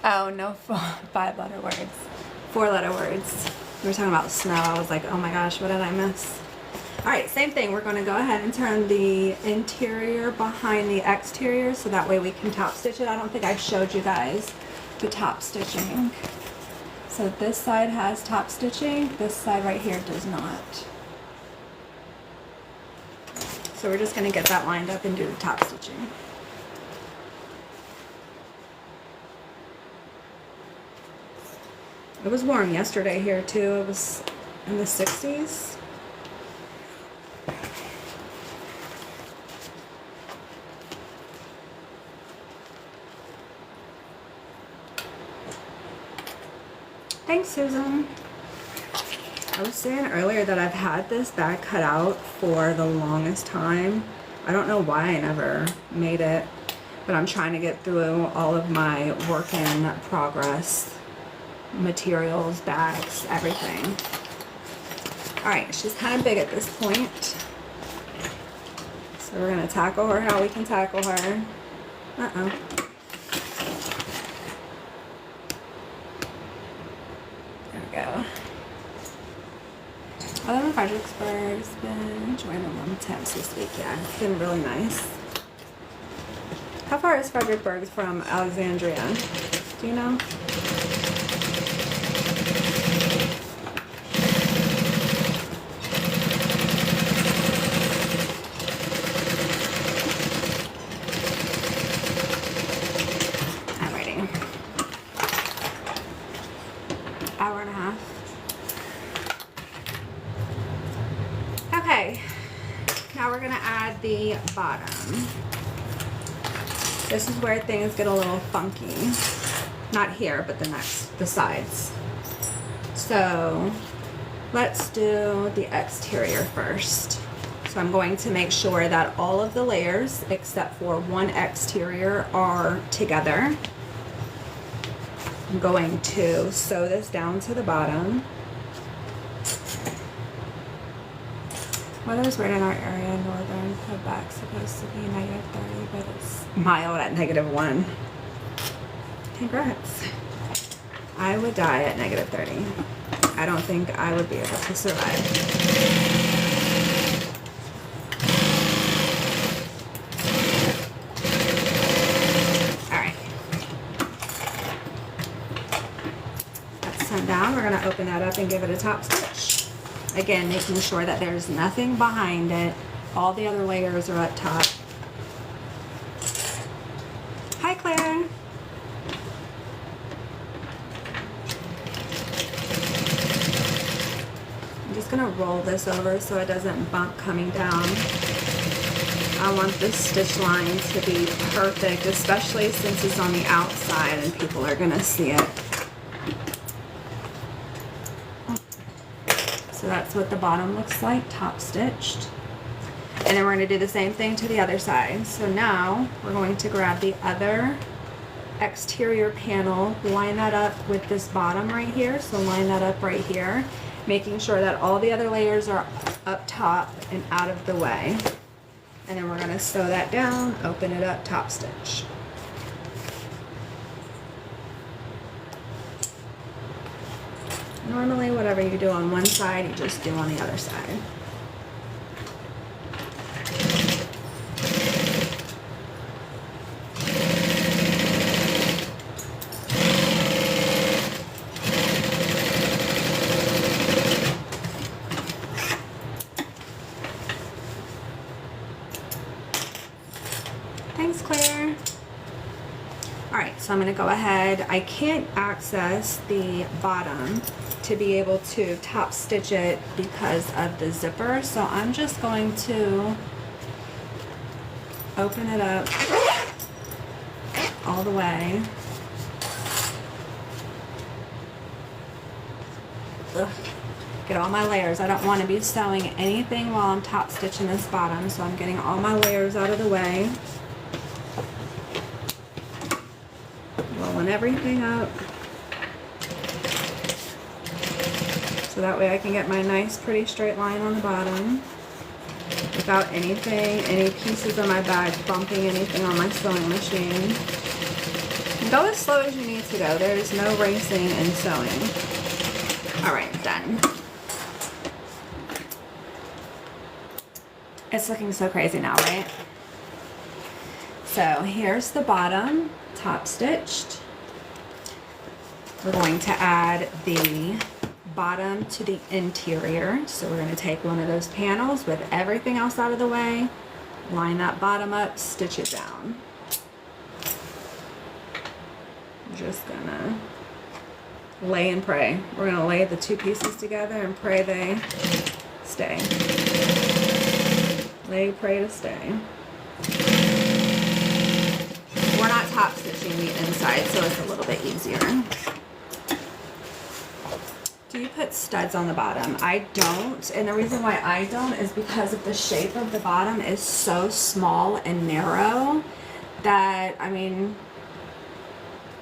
[SPEAKER 1] Oh, no 5-letter words. 4-letter words. We were talking about snow. I was like, oh my gosh, what did I miss? Alright, same thing. We're going to go ahead and turn the interior behind the exterior so that way we can top stitch it. I don't think I showed you guys the top stitching. So this side has top stitching. This side right here does not. So we're just going to get that lined up and do the top stitching. It was warm yesterday here too. It was in the 60s. Thanks, Susan. I was saying earlier that I've had this bag cut out for the longest time. I don't know why I never made it, but I'm trying to get through all of my work in progress materials, bags, everything. Alright, she's kind of big at this point. So we're going to tackle her how we can tackle her. Other than Fredericksburg's been enjoying the warm temps this week. Yeah, it's been really nice. How far is Fredericksburg from Alexandria? Do you know? Alrighty. Hour and a half. Okay. Now we're gonna add the bottom. This is where things get a little funky. Not here, but the sides. So let's do the exterior first. So I'm going to make sure that all of the layers, except for one exterior, are together. I'm going to sew this down to the bottom. Weather is right in our area, northern Quebec, supposed to be -30, but it's mild at -1. Congrats. I would die at -30. I don't think I would be able to survive. Alright. That's sewn down. We're going to open that up and give it a top stitch. Again, making sure that there's nothing behind it. All the other layers are up top. Hi, Claire. I'm just gonna roll this over so it doesn't bump coming down. I want this stitch line to be perfect, especially since it's on the outside and people are gonna see it. So that's what the bottom looks like, top stitched. And then we're going to do the same thing to the other side. So now we're going to grab the other exterior panel, line that up with this bottom right here. So line that up right here, making sure that all the other layers are up top and out of the way. And then we're going to sew that down, open it up, top stitch. Normally, whatever you do on one side, you just do on the other side. Thanks, Claire. Alright, so I'm going to go ahead. I can't access the bottom to be able to top stitch it because of the zipper, so I'm just going to open it up all the way. Ugh. Get all my layers. I don't want to be sewing anything while I'm top stitching this bottom, so I'm getting all my layers out of the way. Rolling everything up. So that way I can get my nice pretty straight line on the bottom without anything, any pieces of my bag bumping anything on my sewing machine. Go as slow as you need to go. There's no racing in sewing. Alright, done. It's looking so crazy now, right? So here's the bottom, top stitched. We're going to add the bottom to the interior. So we're going to take one of those panels with everything else out of the way, line that bottom up, stitch it down. I'm just gonna lay and pray. We're gonna lay the two pieces together and pray they stay. Lay, pray to stay. We're not top stitching the inside, so it's a little bit easier. Do you put studs on the bottom? I don't, and the reason why I don't is because of the shape of the bottom is so small and narrow that, I mean,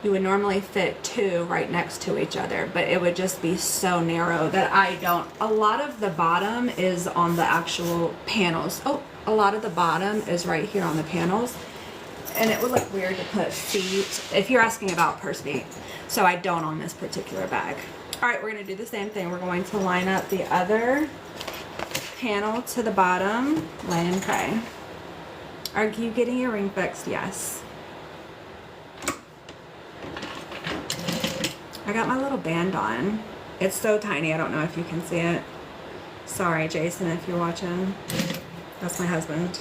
[SPEAKER 1] you would normally fit two right next to each other, but it would just be so narrow that I don't. A lot of the bottom is on the actual panels. Oh, a lot of the bottom is right here on the panels, and it would look weird to put feet, if you're asking about purse feet. So I don't on this particular bag. All right, we're gonna do the same thing. We're going to line up the other panel to the bottom, lay and pray. Are you getting your ring fixed? Yes. I got my little band on. It's so tiny, I don't know if you can see it. Sorry, Jason, if you're watching. That's my husband.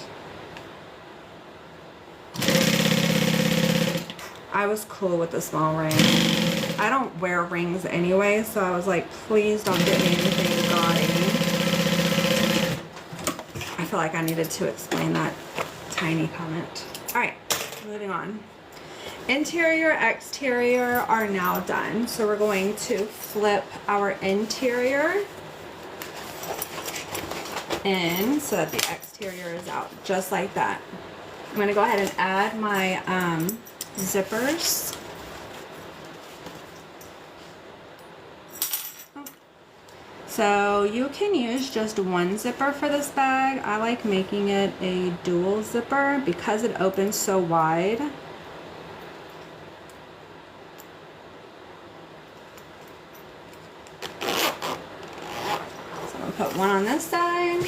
[SPEAKER 1] I was cool with the small ring. I don't wear rings anyway, so I was like, please don't get me anything gaudy. I feel like I needed to explain that tiny comment. All right, moving on. Interior, exterior are now done. So we're going to flip our interior in so that the exterior is out, just like that. I'm going to go ahead and add my zippers. So you can use just one zipper for this bag. I like making it a dual zipper because it opens so wide. So I'll put one on this side.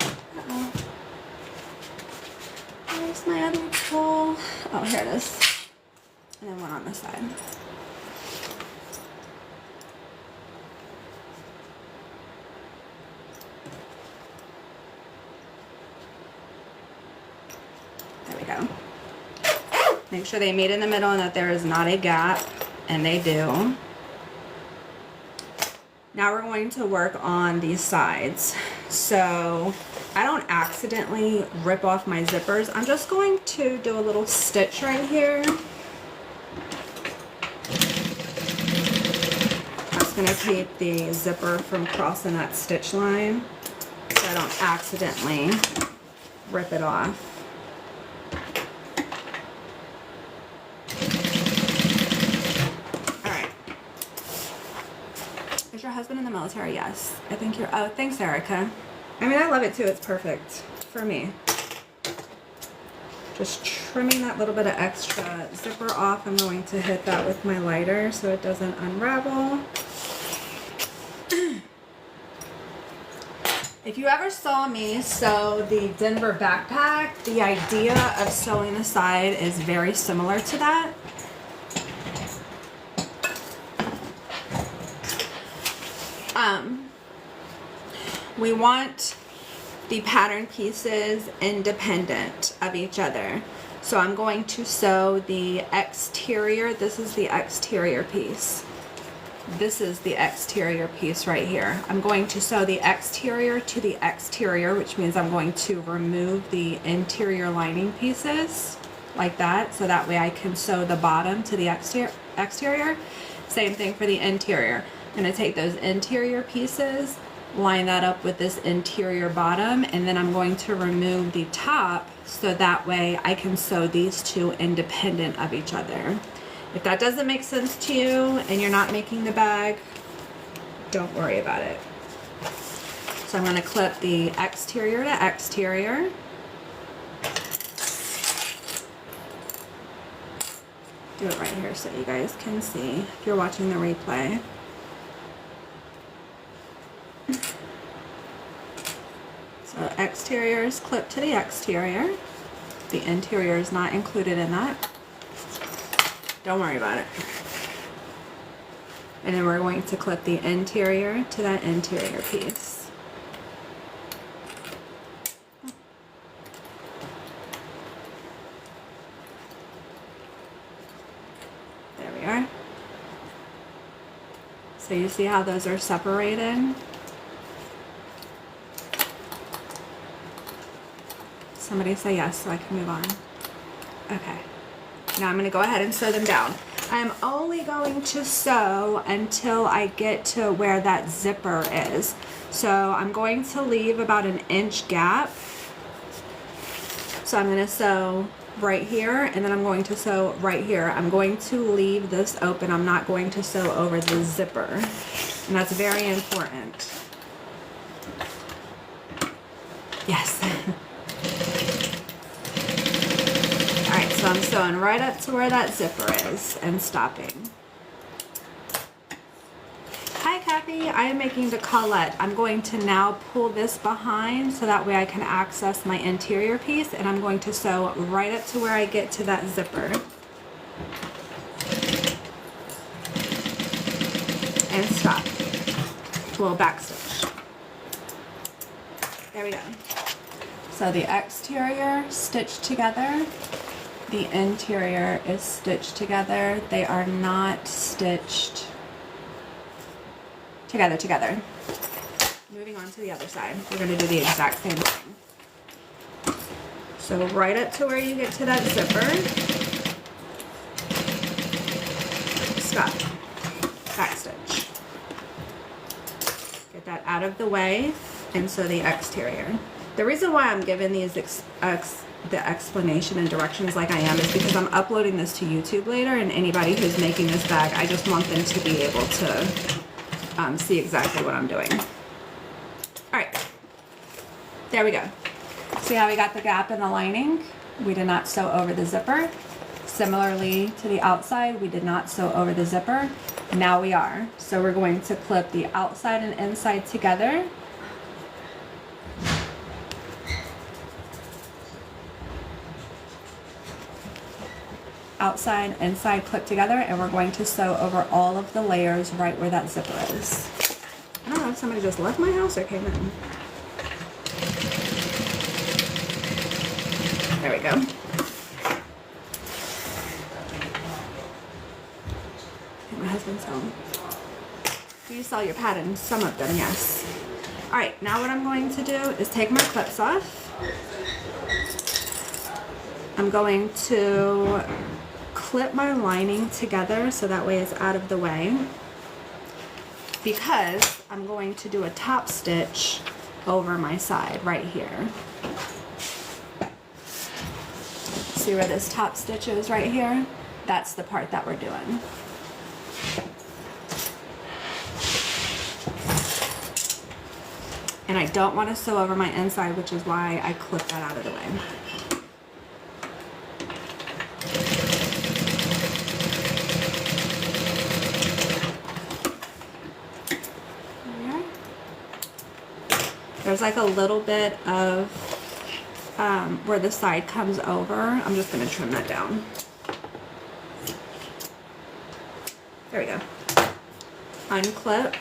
[SPEAKER 1] Uh-oh. Where's my other tool? Oh, here it is. And then one on this side. There we go. Make sure they meet in the middle and that there is not a gap, and they do. Now we're going to work on these sides. So I don't accidentally rip off my zippers. I'm just going to do a little stitch right here. That's going to keep the zipper from crossing that stitch line so I don't accidentally rip it off. Is your husband in the military? Yes. I think you're... Oh, thanks, Erica. I mean, I love it too. It's perfect for me. Just trimming that little bit of extra zipper off. I'm going to hit that with my lighter so it doesn't unravel. If you ever saw me sew the Denver backpack, the idea of sewing the side is very similar to that. We want the pattern pieces independent of each other. So I'm going to sew the exterior. This is the exterior piece. This is the exterior piece right here. I'm going to sew the exterior to the exterior, which means I'm going to remove the interior lining pieces like that, so that way I can sew the bottom to the exterior. Same thing for the interior. I'm going to take those interior pieces, line that up with this interior bottom, and then I'm going to remove the top so that way I can sew these two independent of each other. If that doesn't make sense to you and you're not making the bag, don't worry about it. So I'm going to clip the exterior to exterior. Do it right here so you guys can see if you're watching the replay. So exterior is clipped to the exterior. The interior is not included in that. Don't worry about it. And then we're going to clip the interior to that interior piece. There we are. So you see how those are separated? Somebody say yes so I can move on. Okay. Now I'm going to go ahead and sew them down. I'm only going to sew until I get to where that zipper is. So I'm going to leave about an inch gap. So I'm going to sew right here, and then I'm going to sew right here. I'm going to leave this open. I'm not going to sew over the zipper. And that's very important. Yes. So I'm sewing right up to where that zipper is and stopping. coffee. I am making the Colette. I'm going to now pull this behind so that way I can access my interior piece, and I'm going to sew right up to where I get to that zipper. And stop. We'll back stitch. There we go. So the exterior stitched together, the interior is stitched together. They are not stitched together. Moving on to the other side. We're going to do the exact same thing. So right up to where you get to that zipper, stop, back stitch. Get that out of the way, and sew the exterior. The reason why I'm giving these the explanation and directions like I am is because I'm uploading this to YouTube later, and anybody who's making this bag, I just want them to be able to see exactly what I'm doing. Alright, there we go. See how we got the gap in the lining? We did not sew over the zipper. Similarly to the outside, we did not sew over the zipper. Now we are. So we're going to clip the outside and inside together. Outside, inside, clip together, and we're going to sew over all of the layers right where that zipper is. I don't know if somebody just left my house or came in. There we go. My husband's home. You sell your patterns, some of them, yes. Alright, now what I'm going to do is take my clips off. I'm going to clip my lining together so that way it's out of the way, because I'm going to do a top stitch over my side right here. See where this top stitch is right here? That's the part that we're doing. And I don't want to sew over my inside, which is why I clip that out of the way. There's like a little bit of where the side comes over. I'm just going to trim that down. There we go. Unclip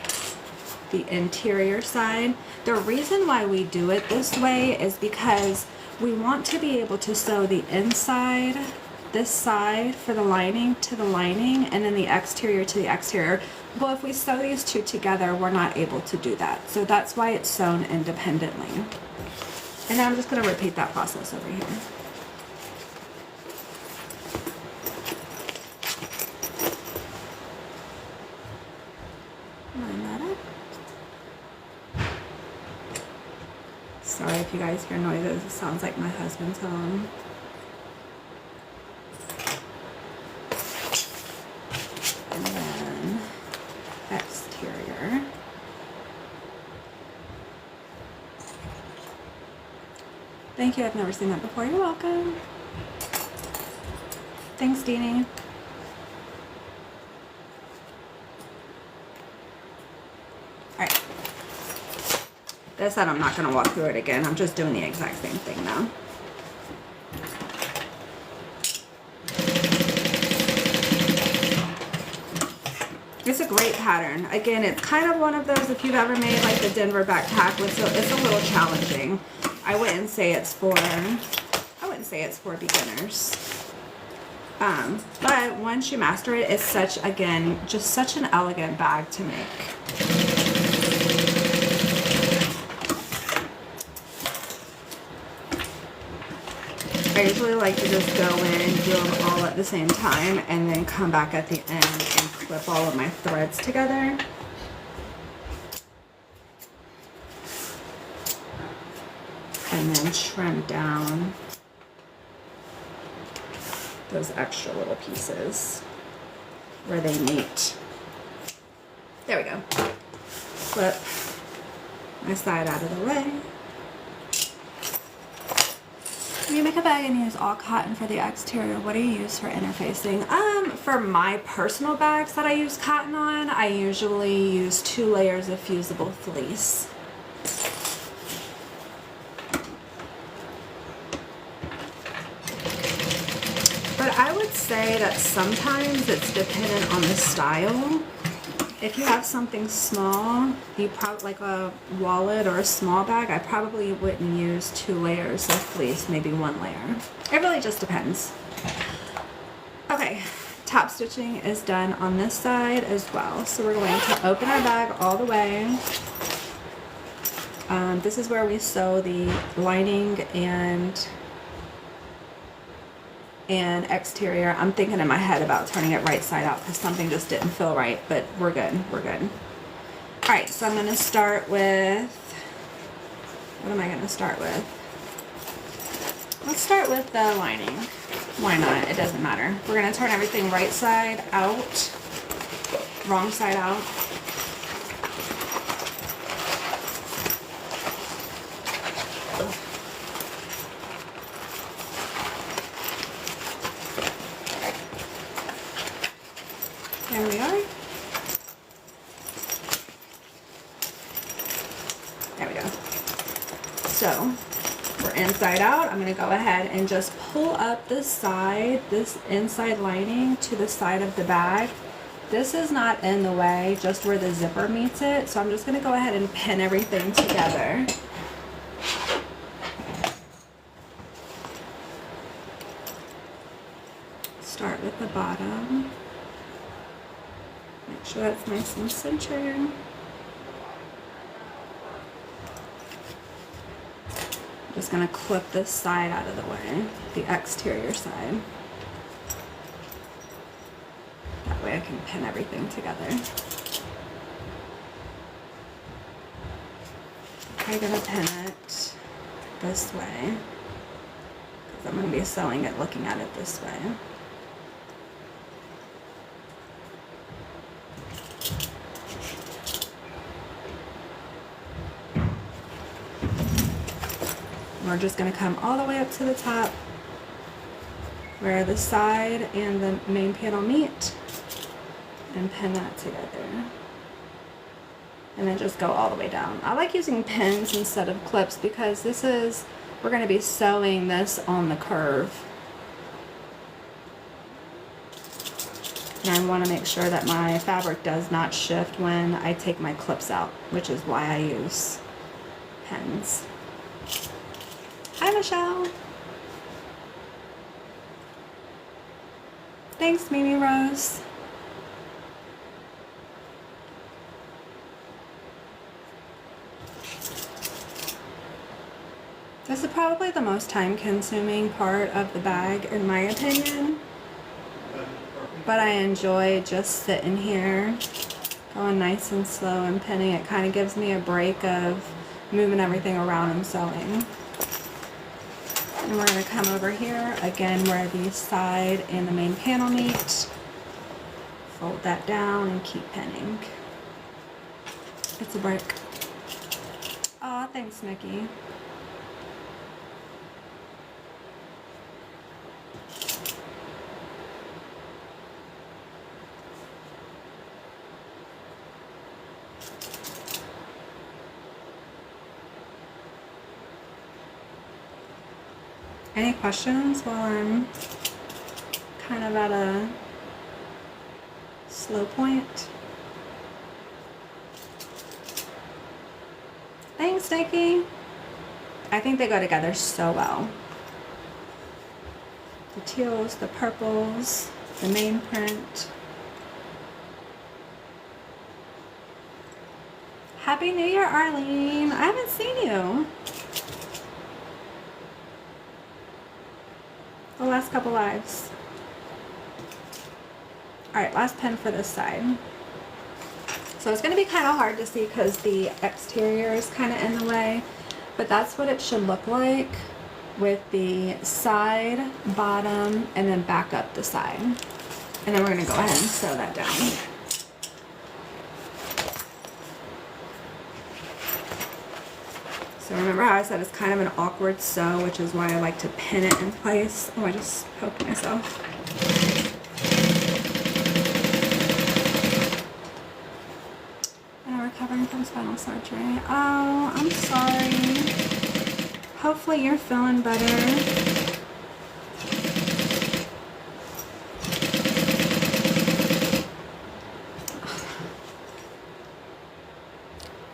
[SPEAKER 1] the interior side. The reason why we do it this way is because we want to be able to sew the inside, this side for the lining to the lining, and then the exterior to the exterior. Well, if we sew these two together, we're not able to do that. So that's why it's sewn independently. And now I'm just going to repeat that process over here. Line that up. Sorry if you guys hear noises. It sounds like my husband's home. And then exterior. Thank you. I've never seen that before. You're welcome. Thanks, Deanie. Alright. This side I'm not going to walk through it again. I'm just doing the exact same thing now. It's a great pattern. Again, it's kind of one of those, if you've ever made like the Denver backpack, it's a little challenging. I wouldn't say it's for beginners. But once you master it, it's such, again, just such an elegant bag to make. I usually like to just go in, do them all at the same time, and then come back at the end and clip all of my threads together. And then trim down those extra little pieces where they meet. There we go. Flip my side out of the way. When you make a bag and use all cotton for the exterior, what do you use for interfacing? For my personal bags that I use cotton on, I usually use 2 layers of fusible fleece. But I would say that sometimes it's dependent on the style. If you have something small, you probably like a wallet or a small bag, I probably wouldn't use 2 layers of fleece, maybe 1 layer. It really just depends. Okay, top stitching is done on this side as well. So we're going to open our bag all the way. This is where we sew the lining and exterior. I'm thinking in my head about turning it right side out because something just didn't feel right, but we're good, we're good. All right, so I'm gonna start with, what am I gonna start with? Let's start with the lining. Why not? It doesn't matter. We're gonna turn everything right side out, wrong side out. There we are. There we go. So we're inside out. I'm going to go ahead and just pull up this side, this inside lining to the side of the bag. This is not in the way, just where the zipper meets it. So I'm just going to go ahead and pin everything together. Start with the bottom. Make sure that's nice and centered. I'm just going to clip this side out of the way, the exterior side. That way I can pin everything together. I'm going to pin it this way because I'm going to be sewing it looking at it this way. We're just going to come all the way up to the top where the side and the main panel meet and pin that together. And then just go all the way down. I like using pins instead of clips because we're going to be sewing this on the curve. And I want to make sure that my fabric does not shift when I take my clips out, which is why I use pins. Hi, Michelle. Thanks, Mimi Rose. This is probably the most time-consuming part of the bag, in my opinion. But I enjoy just sitting here, going nice and slow and pinning. It kind of gives me a break of moving everything around and sewing. And we're going to come over here, again, where the side and the main panel meet. Fold that down and keep pinning. It's a break. Aw, thanks, Nikki. Any questions while I'm kind of at a slow point? Thanks, Nikki. I think they go together so well. The teals, the purples, the main print. Happy New Year, Arlene. I haven't seen you. The last couple lives. Alright, last pin for this side. So it's going to be kind of hard to see because the exterior is kind of in the way, but that's what it should look like with the side, bottom, and then back up the side. And then we're going to go ahead and sew that down. So remember how I said it's kind of an awkward sew, which is why I like to pin it in place. Oh, I just poked myself. And I'm recovering from spinal surgery. Oh, I'm sorry. Hopefully you're feeling better.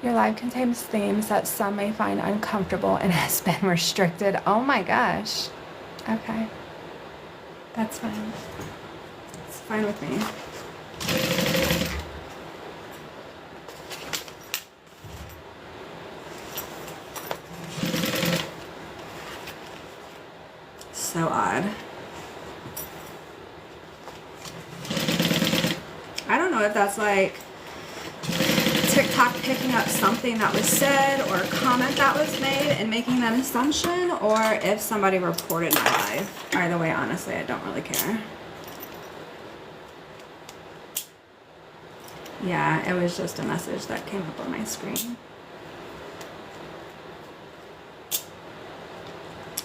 [SPEAKER 1] Your live contains themes that some may find uncomfortable and has been restricted. Oh my gosh. Okay. That's fine. It's fine with me. So odd. I don't know if that's like TikTok picking up something that was said or a comment that was made and making that assumption, or if somebody reported my live. Either way, honestly, I don't really care. Yeah, it was just a message that came up on my screen.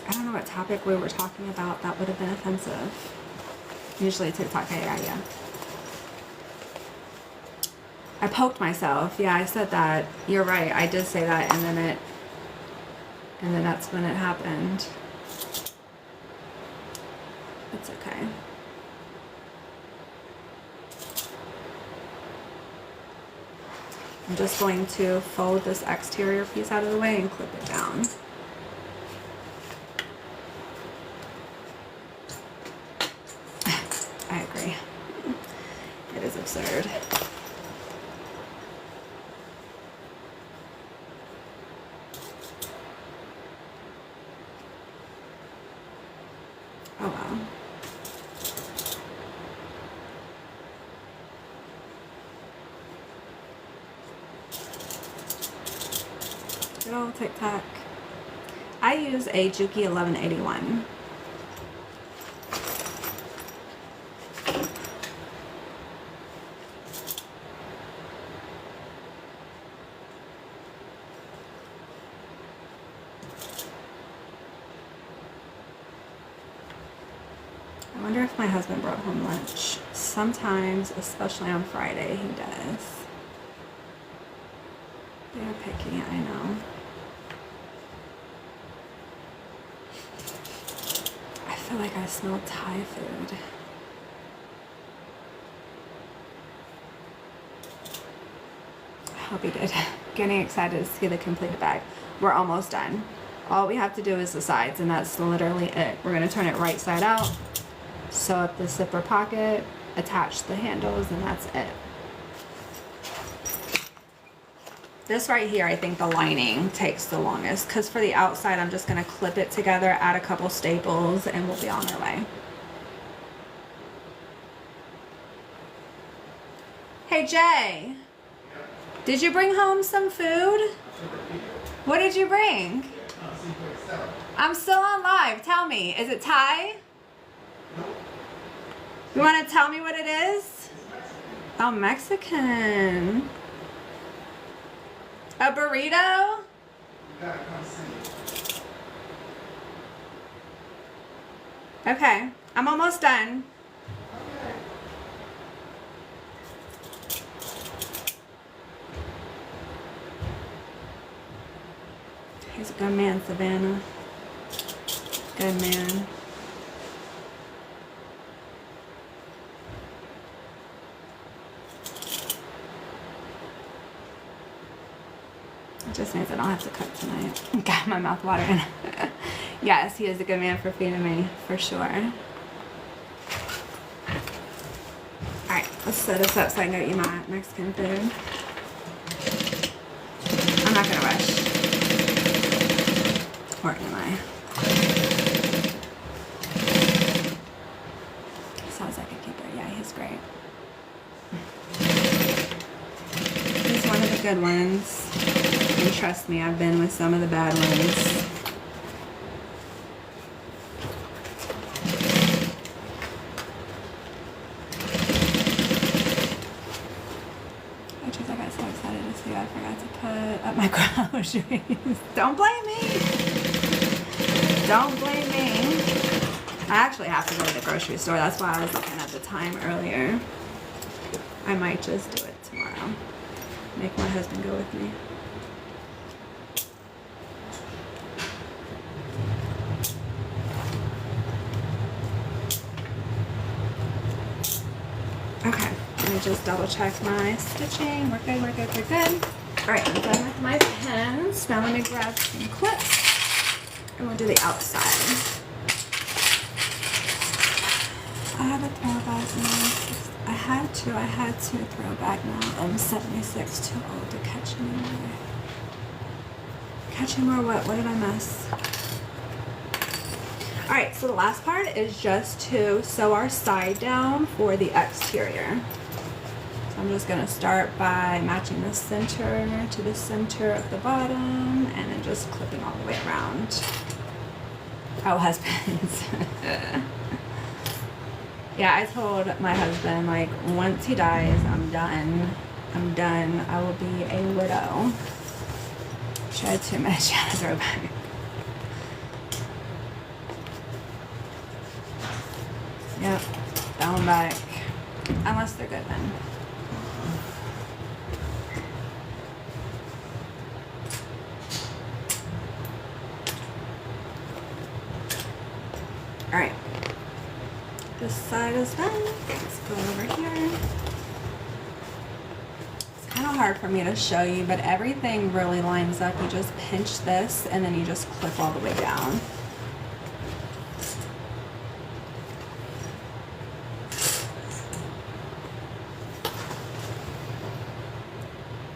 [SPEAKER 1] I don't know what topic we were talking about that would have been offensive. Usually TikTok, yeah. I poked myself. Yeah, I said that. You're right. I did say that, and then that's when it happened. It's okay. I'm just going to fold this exterior piece out of the way and clip it down. I agree. It is absurd. Oh wow. Good old TikTok. I use a Juki 1181. I wonder if my husband brought home lunch. Sometimes, especially on Friday, he does. They're picky, I know. I feel like I smell Thai food. I hope he did. Getting excited to see the completed bag. We're almost done. All we have to do is the sides, and that's literally it. We're going to turn it right side out, sew up the zipper pocket, attach the handles, and that's it. This right here, I think the lining takes the longest, because for the outside, I'm just going to clip it together, add a couple staples, and we'll be on our way. Hey, Jay, did you bring home some food? What did you bring? I'm still on live. Tell me, is it Thai? You want to tell me what it is? Oh, Mexican. A burrito? Okay, I'm almost done. He's a good man, Savannah. Good man. It just means I don't have to cook tonight. Got my mouth watering. Yes, he is a good man for feeding me, for sure. Alright, let's set this up so I can go eat my Mexican food. I'm not gonna rush. Or am I? Sounds like a keeper. Yeah, he's great. He's one of the good ones. And trust me, I've been with some of the bad ones. I got so excited to see I forgot to put up my garage groceries. Don't blame me. Don't blame me. I actually have to go to the grocery store. That's why I was looking at the time earlier. I might just do it tomorrow. Make my husband go with me. Okay, let me just double check my stitching. We're good, we're good, we're good. All right, I'm done with my pens. Now let me grab some clips and we'll do the outside. I have a throwback now. I had to throwback now. I'm 76, too old to catch anymore. Catch anymore what? What did I miss? Alright, so the last part is just to sew our side down for the exterior. So I'm just going to start by matching the center to the center of the bottom and then just clipping all the way around. Oh, husbands. Yeah, I told my husband, like, once he dies, I'm done. I'm done. I will be a widow. Shed too much. Throwback. Yep, down back. Unless they're good then. Alright. This side is done. Let's go over here. It's kind of hard for me to show you, but everything really lines up. You just pinch this and then you just clip all the way down.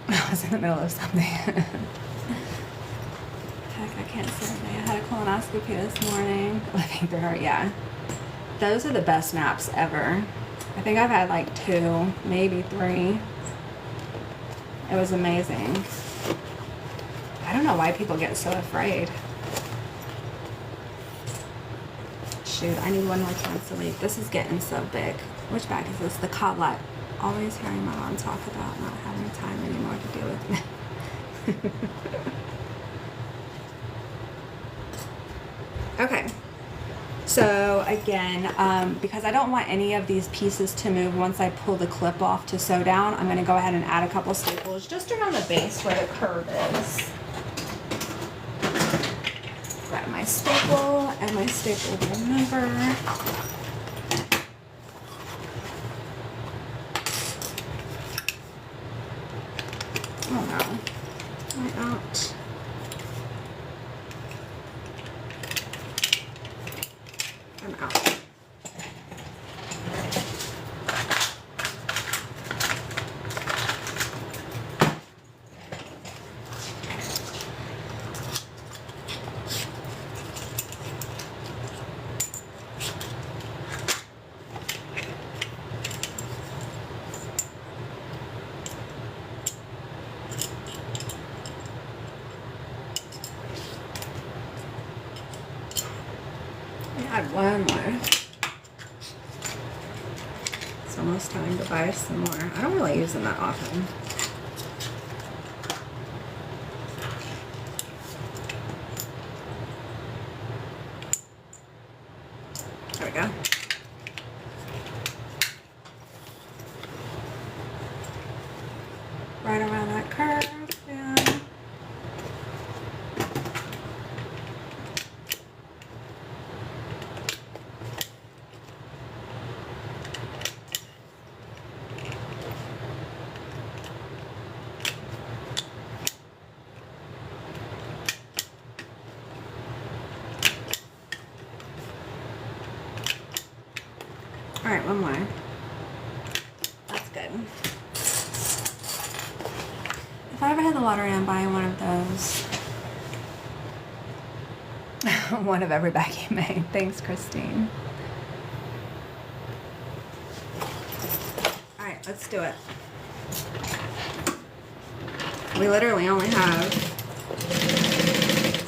[SPEAKER 1] I was in the middle of something. Heck, I can't say anything. I had a colonoscopy this morning. Living through her, yeah. Those are the best naps ever. I think I've had like 2, maybe 3. It was amazing. I don't know why people get so afraid. Shoot, I need one more chance to leave. This is getting so big. Which bag is this? The Colette. Always hearing my mom talk about not having time anymore to deal with me. Okay. So again, because I don't want any of these pieces to move once I pull the clip off to sew down, I'm going to go ahead and add a couple staples just around the base where the curve is. Grab my staple and my staple remover. Oh no, I'm out. I'm out. Add one more. It's almost time to buy some more. I don't really use them that often. There we go. Right around that curve. Yeah. All right, one more. That's good. If I ever had the lottery, I'm buying one of those. One of every bag you made. Thanks, Christine. All right, let's do it. We literally only have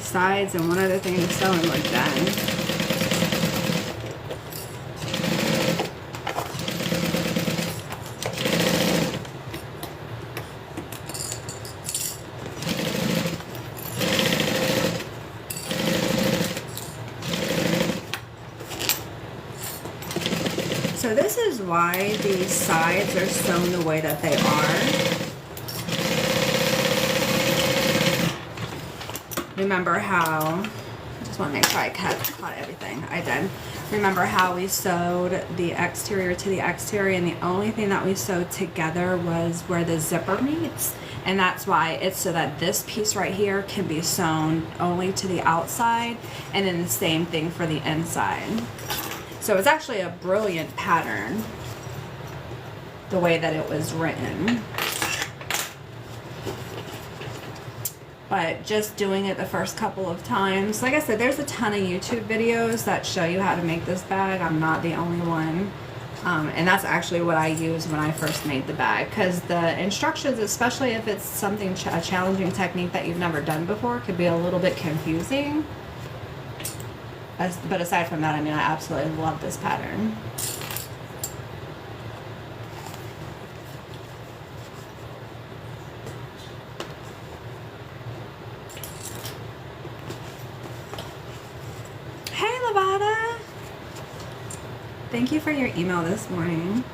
[SPEAKER 1] sides and one other thing to sew and we're done. so this is why these sides are sewn the way that they are. Remember how, I just want to make sure I caught everything. I did. Remember how we sewed the exterior to the exterior, and the only thing that we sewed together was where the zipper meets, and that's why it's so that this piece right here can be sewn only to the outside, and then the same thing for the inside. So it's actually a brilliant pattern the way that it was written. But just doing it the first couple of times, like I said, there's a ton of YouTube videos that show you how to make this bag. I'm not the only one. And that's actually what I used when I first made the bag, because the instructions, especially if it's something, a challenging technique that you've never done before, could be a little bit confusing. But aside from that, I mean, I absolutely love this pattern. Thank you for your email this morning.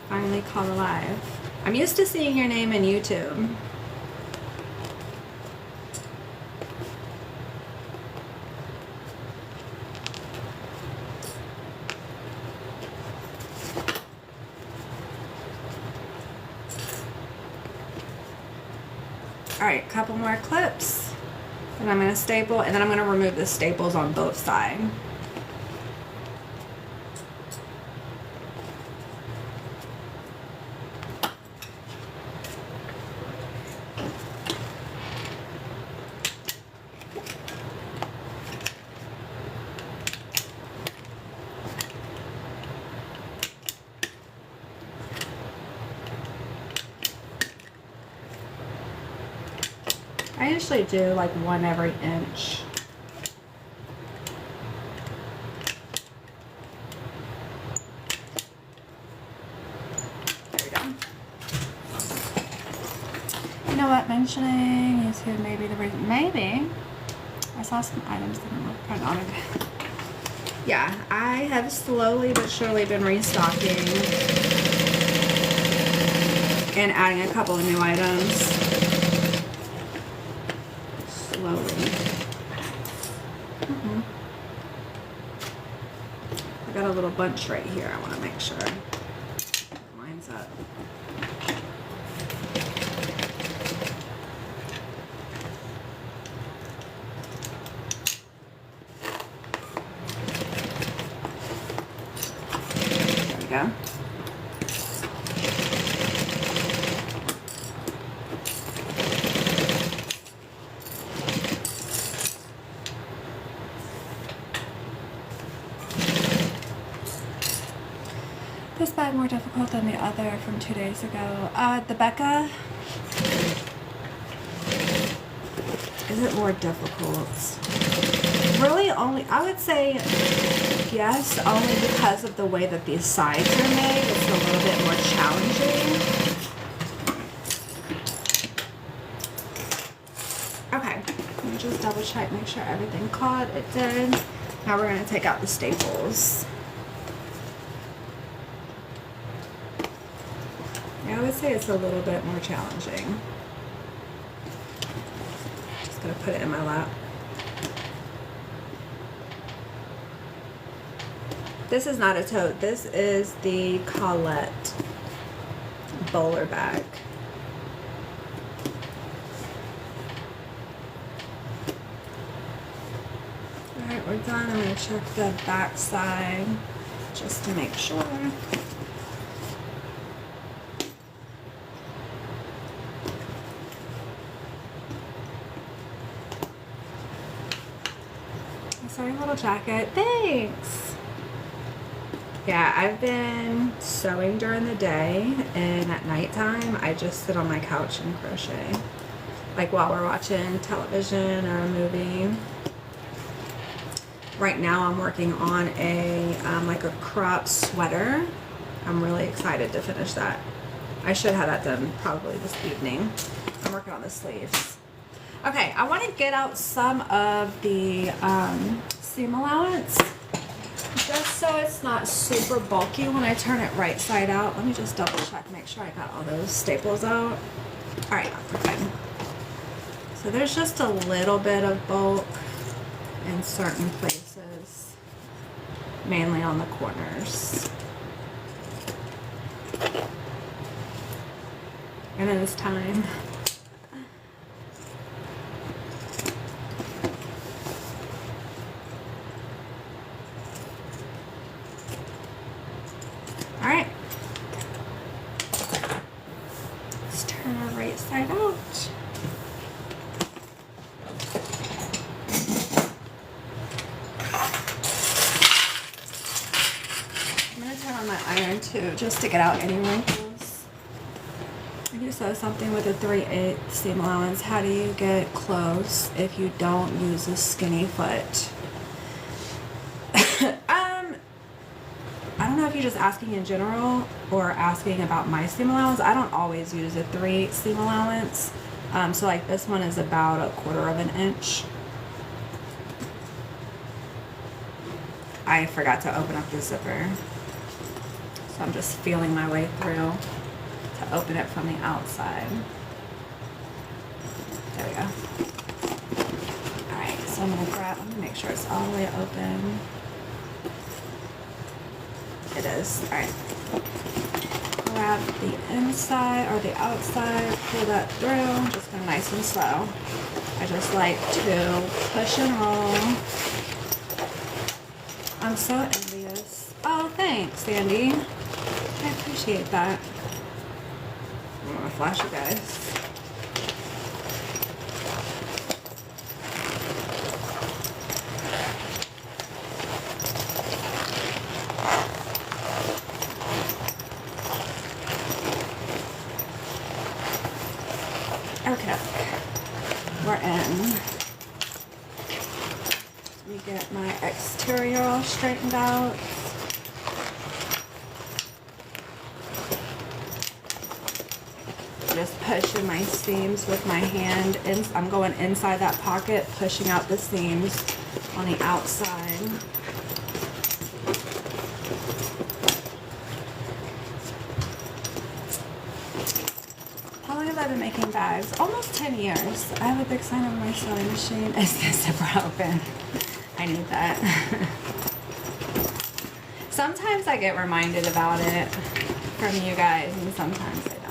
[SPEAKER 1] Finally called alive. I'm used to seeing your name in YouTube. All right, couple more clips. And I'm going to staple, and then I'm going to remove the staples on both sides. I usually do like one every inch. There we go. You know what? Mentioning YouTube, maybe the reason, maybe I saw some items that didn't look kind of. Yeah, I have slowly but surely been restocking and adding a couple of new items. I got a little bunch right here. I want to make sure it lines up. There we go. This bag more difficult than the other from 2 days ago. The Becca, is it more difficult? Really only, I would say yes, only because of the way that these sides are made. It's a little bit more challenging. Okay, let me just double check, make sure everything caught. It did. Now we're going to take out the staples. I would say it's a little bit more challenging. Just gonna put it in my lap. This is not a tote. This is the Colette bowler bag. All right, we're done. I'm gonna check the back side just to make sure. Sorry, little jacket. Thanks. Yeah, I've been sewing during the day, and at nighttime I just sit on my couch and crochet, like while we're watching television or a movie. Right now I'm working on a like a crop sweater. I'm really excited to finish that. I should have that done probably this evening. I'm working on the sleeves. Okay, I want to get out some of the seam allowance. Just so it's not super bulky when I turn it right side out. Let me just double check, make sure I got all those staples out. All right, we're good. So there's just a little bit of bulk in certain places, mainly on the corners. And it is time. All right. Let's turn our right side out. I'm gonna turn on my iron too, just to get out any wrinkles. If you sew something with a 3/8 seam allowance, how do you get close if you don't use a skinny foot? I don't know if you're just asking in general or asking about my seam allowance. I don't always use a 3/8 seam allowance. So like this one is about 1/4 of an inch. I forgot to open up the zipper. So I'm just feeling my way through to open it from the outside. There we go. Alright, so I'm gonna make sure it's all the way open. It is. Alright. Grab the inside or the outside, pull that through, just go nice and slow. I just like to push and roll. I'm so envious. Oh, thanks, Sandy. I appreciate that. I'm gonna flash you guys. Okay, we're in. Let me get my exterior all straightened out. Just pushing my seams with my hand. I'm going inside that pocket, pushing out the seams on the outside. How long have I been making bags? Almost 10 years. I have a big sign on my sewing machine. Is the zipper open? I need that. Sometimes I get reminded about it from you guys, and sometimes I don't.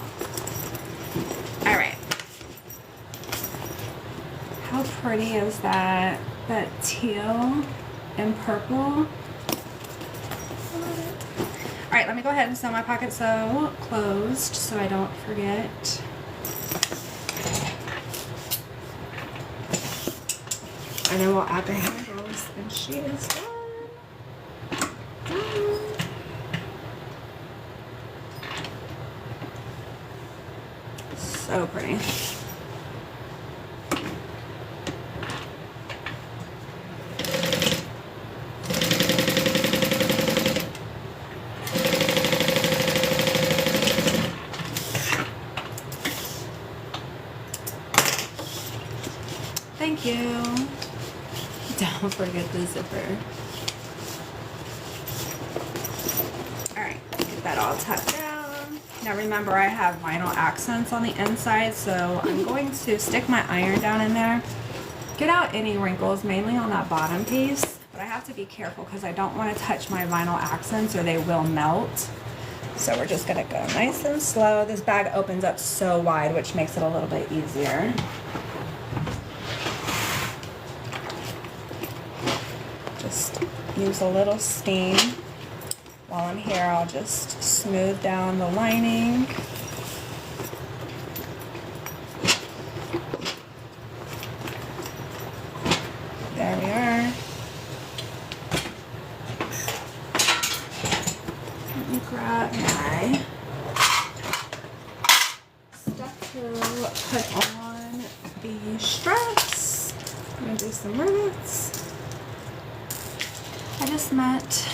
[SPEAKER 1] All right. How pretty is that? That teal and purple. I love it. All right, let me go ahead and sew my pocket sew closed so I don't forget. And then we'll add the handles, and she is done. So pretty. Thank you. Don't forget the zipper. All right, get that all tucked down. Now remember, I have vinyl accents on the inside, so I'm going to stick my iron down in there, get out any wrinkles, mainly on that bottom piece, but I have to be careful because I don't want to touch my vinyl accents or they will melt. So we're just gonna go nice and slow. This bag opens up so wide, which makes it a little bit easier. Just use a little steam. While I'm here, I'll just smooth down the lining. There we are. Let me grab my stuff to put on the straps. I'm gonna do some rivets. I just meant,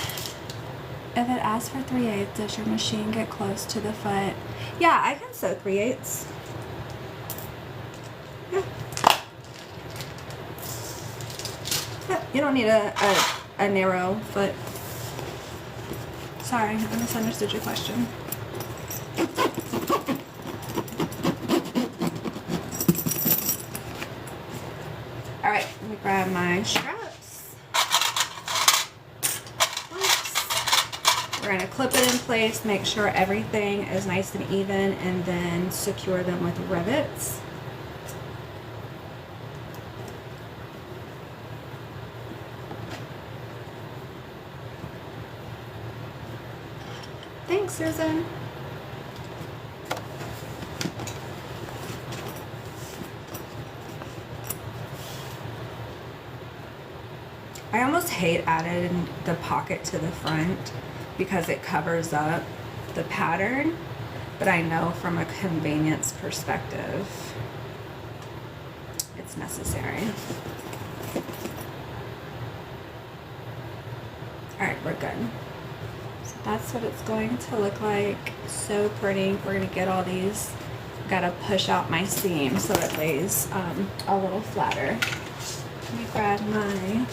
[SPEAKER 1] if it asks for 3/8, does your machine get close to the foot? Yeah, I can sew 3/8. Yeah. Yeah, you don't need a narrow foot. Sorry, I misunderstood your question. All right, let me grab my straps. Oops. We're gonna clip it in place, make sure everything is nice and even, and then secure them with rivets. Thanks, Susan. I almost hate adding the pocket to the front because it covers up the pattern, but I know from a convenience perspective, it's necessary. All right, we're good. So that's what it's going to look like. So pretty. We're gonna get all these. Gotta push out my seam so it lays a little flatter. Let me grab my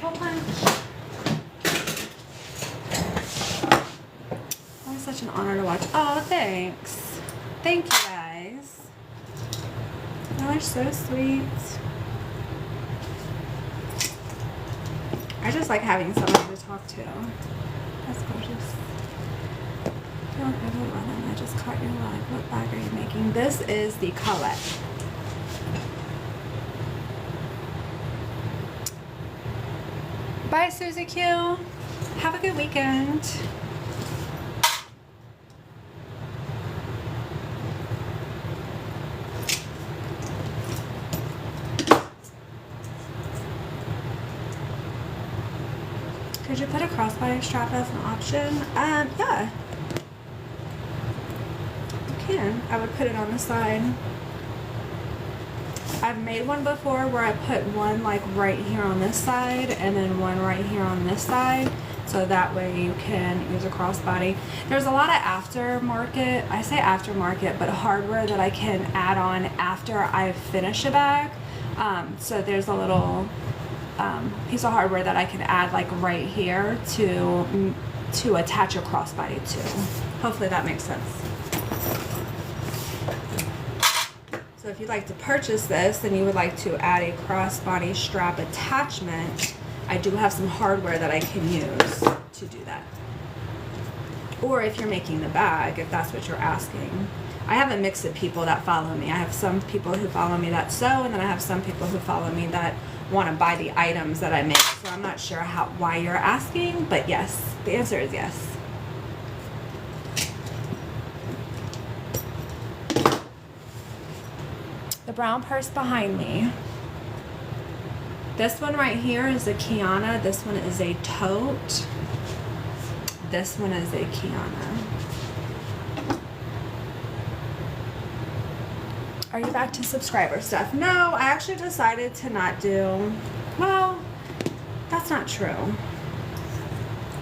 [SPEAKER 1] hole punch. Always such an honor to watch. Oh, thanks. Thank you guys. Y'all are so sweet. I just like having somebody to talk to. That's gorgeous. Don't ever run. I just caught your leg. What bag are you making? This is the Colette. Bye, Susie Q. Have a good weekend. Could you put a crossbody strap as an option? Yeah. You can. I would put it on the side. I've made one before where I put one like right here on this side and then one right here on this side. So that way you can use a crossbody. There's a lot of aftermarket, I say aftermarket, but hardware that I can add on after I finish a bag. So there's a little piece of hardware that I can add like right here to attach a crossbody to. Hopefully that makes sense. So if you'd like to purchase this and you would like to add a crossbody strap attachment, I do have some hardware that I can use to do that. Or if you're making the bag, if that's what you're asking. I have a mix of people that follow me. I have some people who follow me that sew, and then I have some people who follow me that want to buy the items that I make. So I'm not sure why you're asking, but yes, the answer is yes. The brown purse behind me. This one right here is a Kiana. This one is a tote. This one is a Kiana. Are you back to subscriber stuff? No, I actually decided to not do, well, that's not true.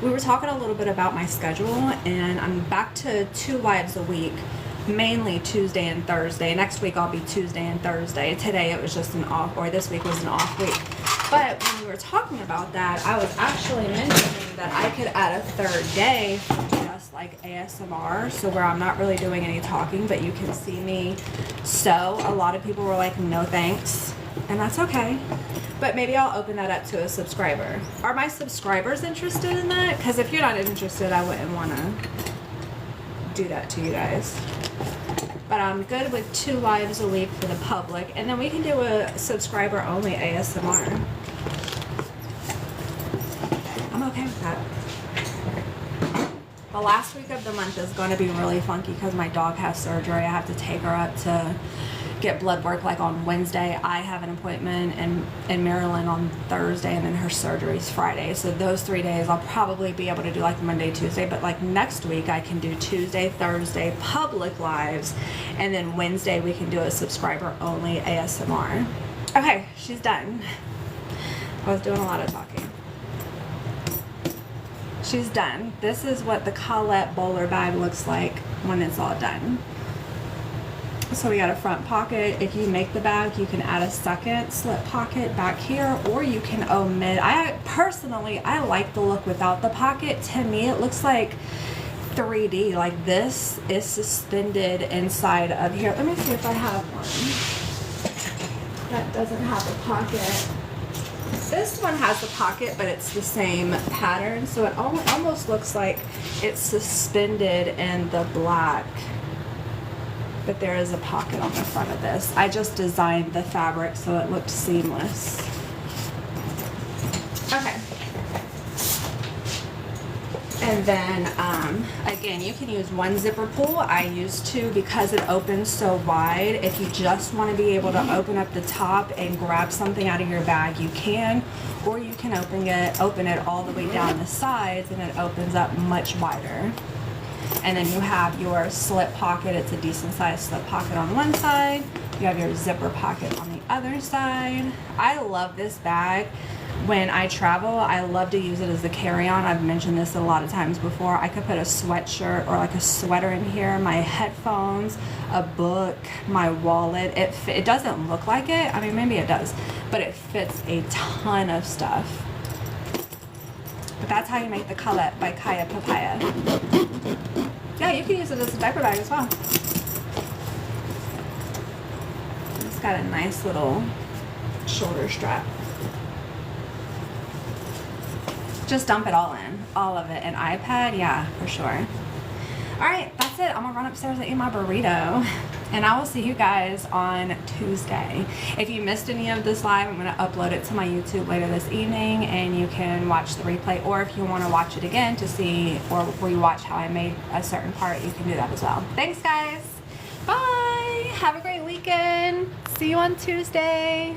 [SPEAKER 1] We were talking a little bit about my schedule, and I'm back to 2 lives a week, mainly Tuesday and Thursday. Next week I'll be Tuesday and Thursday. Today it was just an off, or this week was an off week. But when we were talking about that, I was actually mentioning that I could add a third day just like ASMR, so where I'm not really doing any talking, but you can see me sew. A lot of people were like, no thanks, and that's okay. But maybe I'll open that up to a subscriber. Are my subscribers interested in that? Because if you're not interested, I wouldn't want to do that to you guys. But I'm good with 2 lives a week for the public, and then we can do a subscriber only ASMR. I'm okay with that. The last week of the month is going to be really funky because my dog has surgery. I have to take her up to get blood work like on Wednesday. I have an appointment in Maryland on Thursday, and then her surgery is Friday. So those 3 days I'll probably be able to do like Monday, Tuesday, but like next week I can do Tuesday, Thursday public lives, and then Wednesday we can do a subscriber only ASMR. Okay, she's done. I was doing a lot of talking. She's done. This is what the Colette bowler bag looks like when it's all done. So we got a front pocket. If you make the bag, you can add a second slip pocket back here, or you can omit. I personally, I like the look without the pocket. To me, it looks like 3D. Like this is suspended inside of here. Let me see if I have one that doesn't have a pocket. This one has a pocket, but it's the same pattern, so it almost looks like it's suspended in the black. But there is a pocket on the front of this. I just designed the fabric so it looked seamless. Okay. And then, again, you can use one zipper pull. I use two because it opens so wide. If you just want to be able to open up the top and grab something out of your bag, you can. Or you can open it all the way down the sides, and it opens up much wider. And then you have your slip pocket. It's a decent sized slip pocket on one side. You have your zipper pocket on the other side. I love this bag. When I travel, I love to use it as a carry-on. I've mentioned this a lot of times before. I could put a sweatshirt or like a sweater in here, my headphones, a book, my wallet. It doesn't look like it. I mean, maybe it does, but it fits a ton of stuff. But that's how you make the Colette by Papaya. Yeah, you can use it as a diaper bag as well. It's got a nice little shoulder strap. Just dump it all in, all of it. An iPad, yeah, for sure. All right, that's it. I'm gonna run upstairs and eat my burrito, and I will see you guys on Tuesday. If you missed any of this live, I'm gonna upload it to my YouTube later this evening, and you can watch the replay, or if you wanna watch it again to see or rewatch how I made a certain part, you can do that as well. Thanks, guys. Bye. Have a great weekend. See you on Tuesday.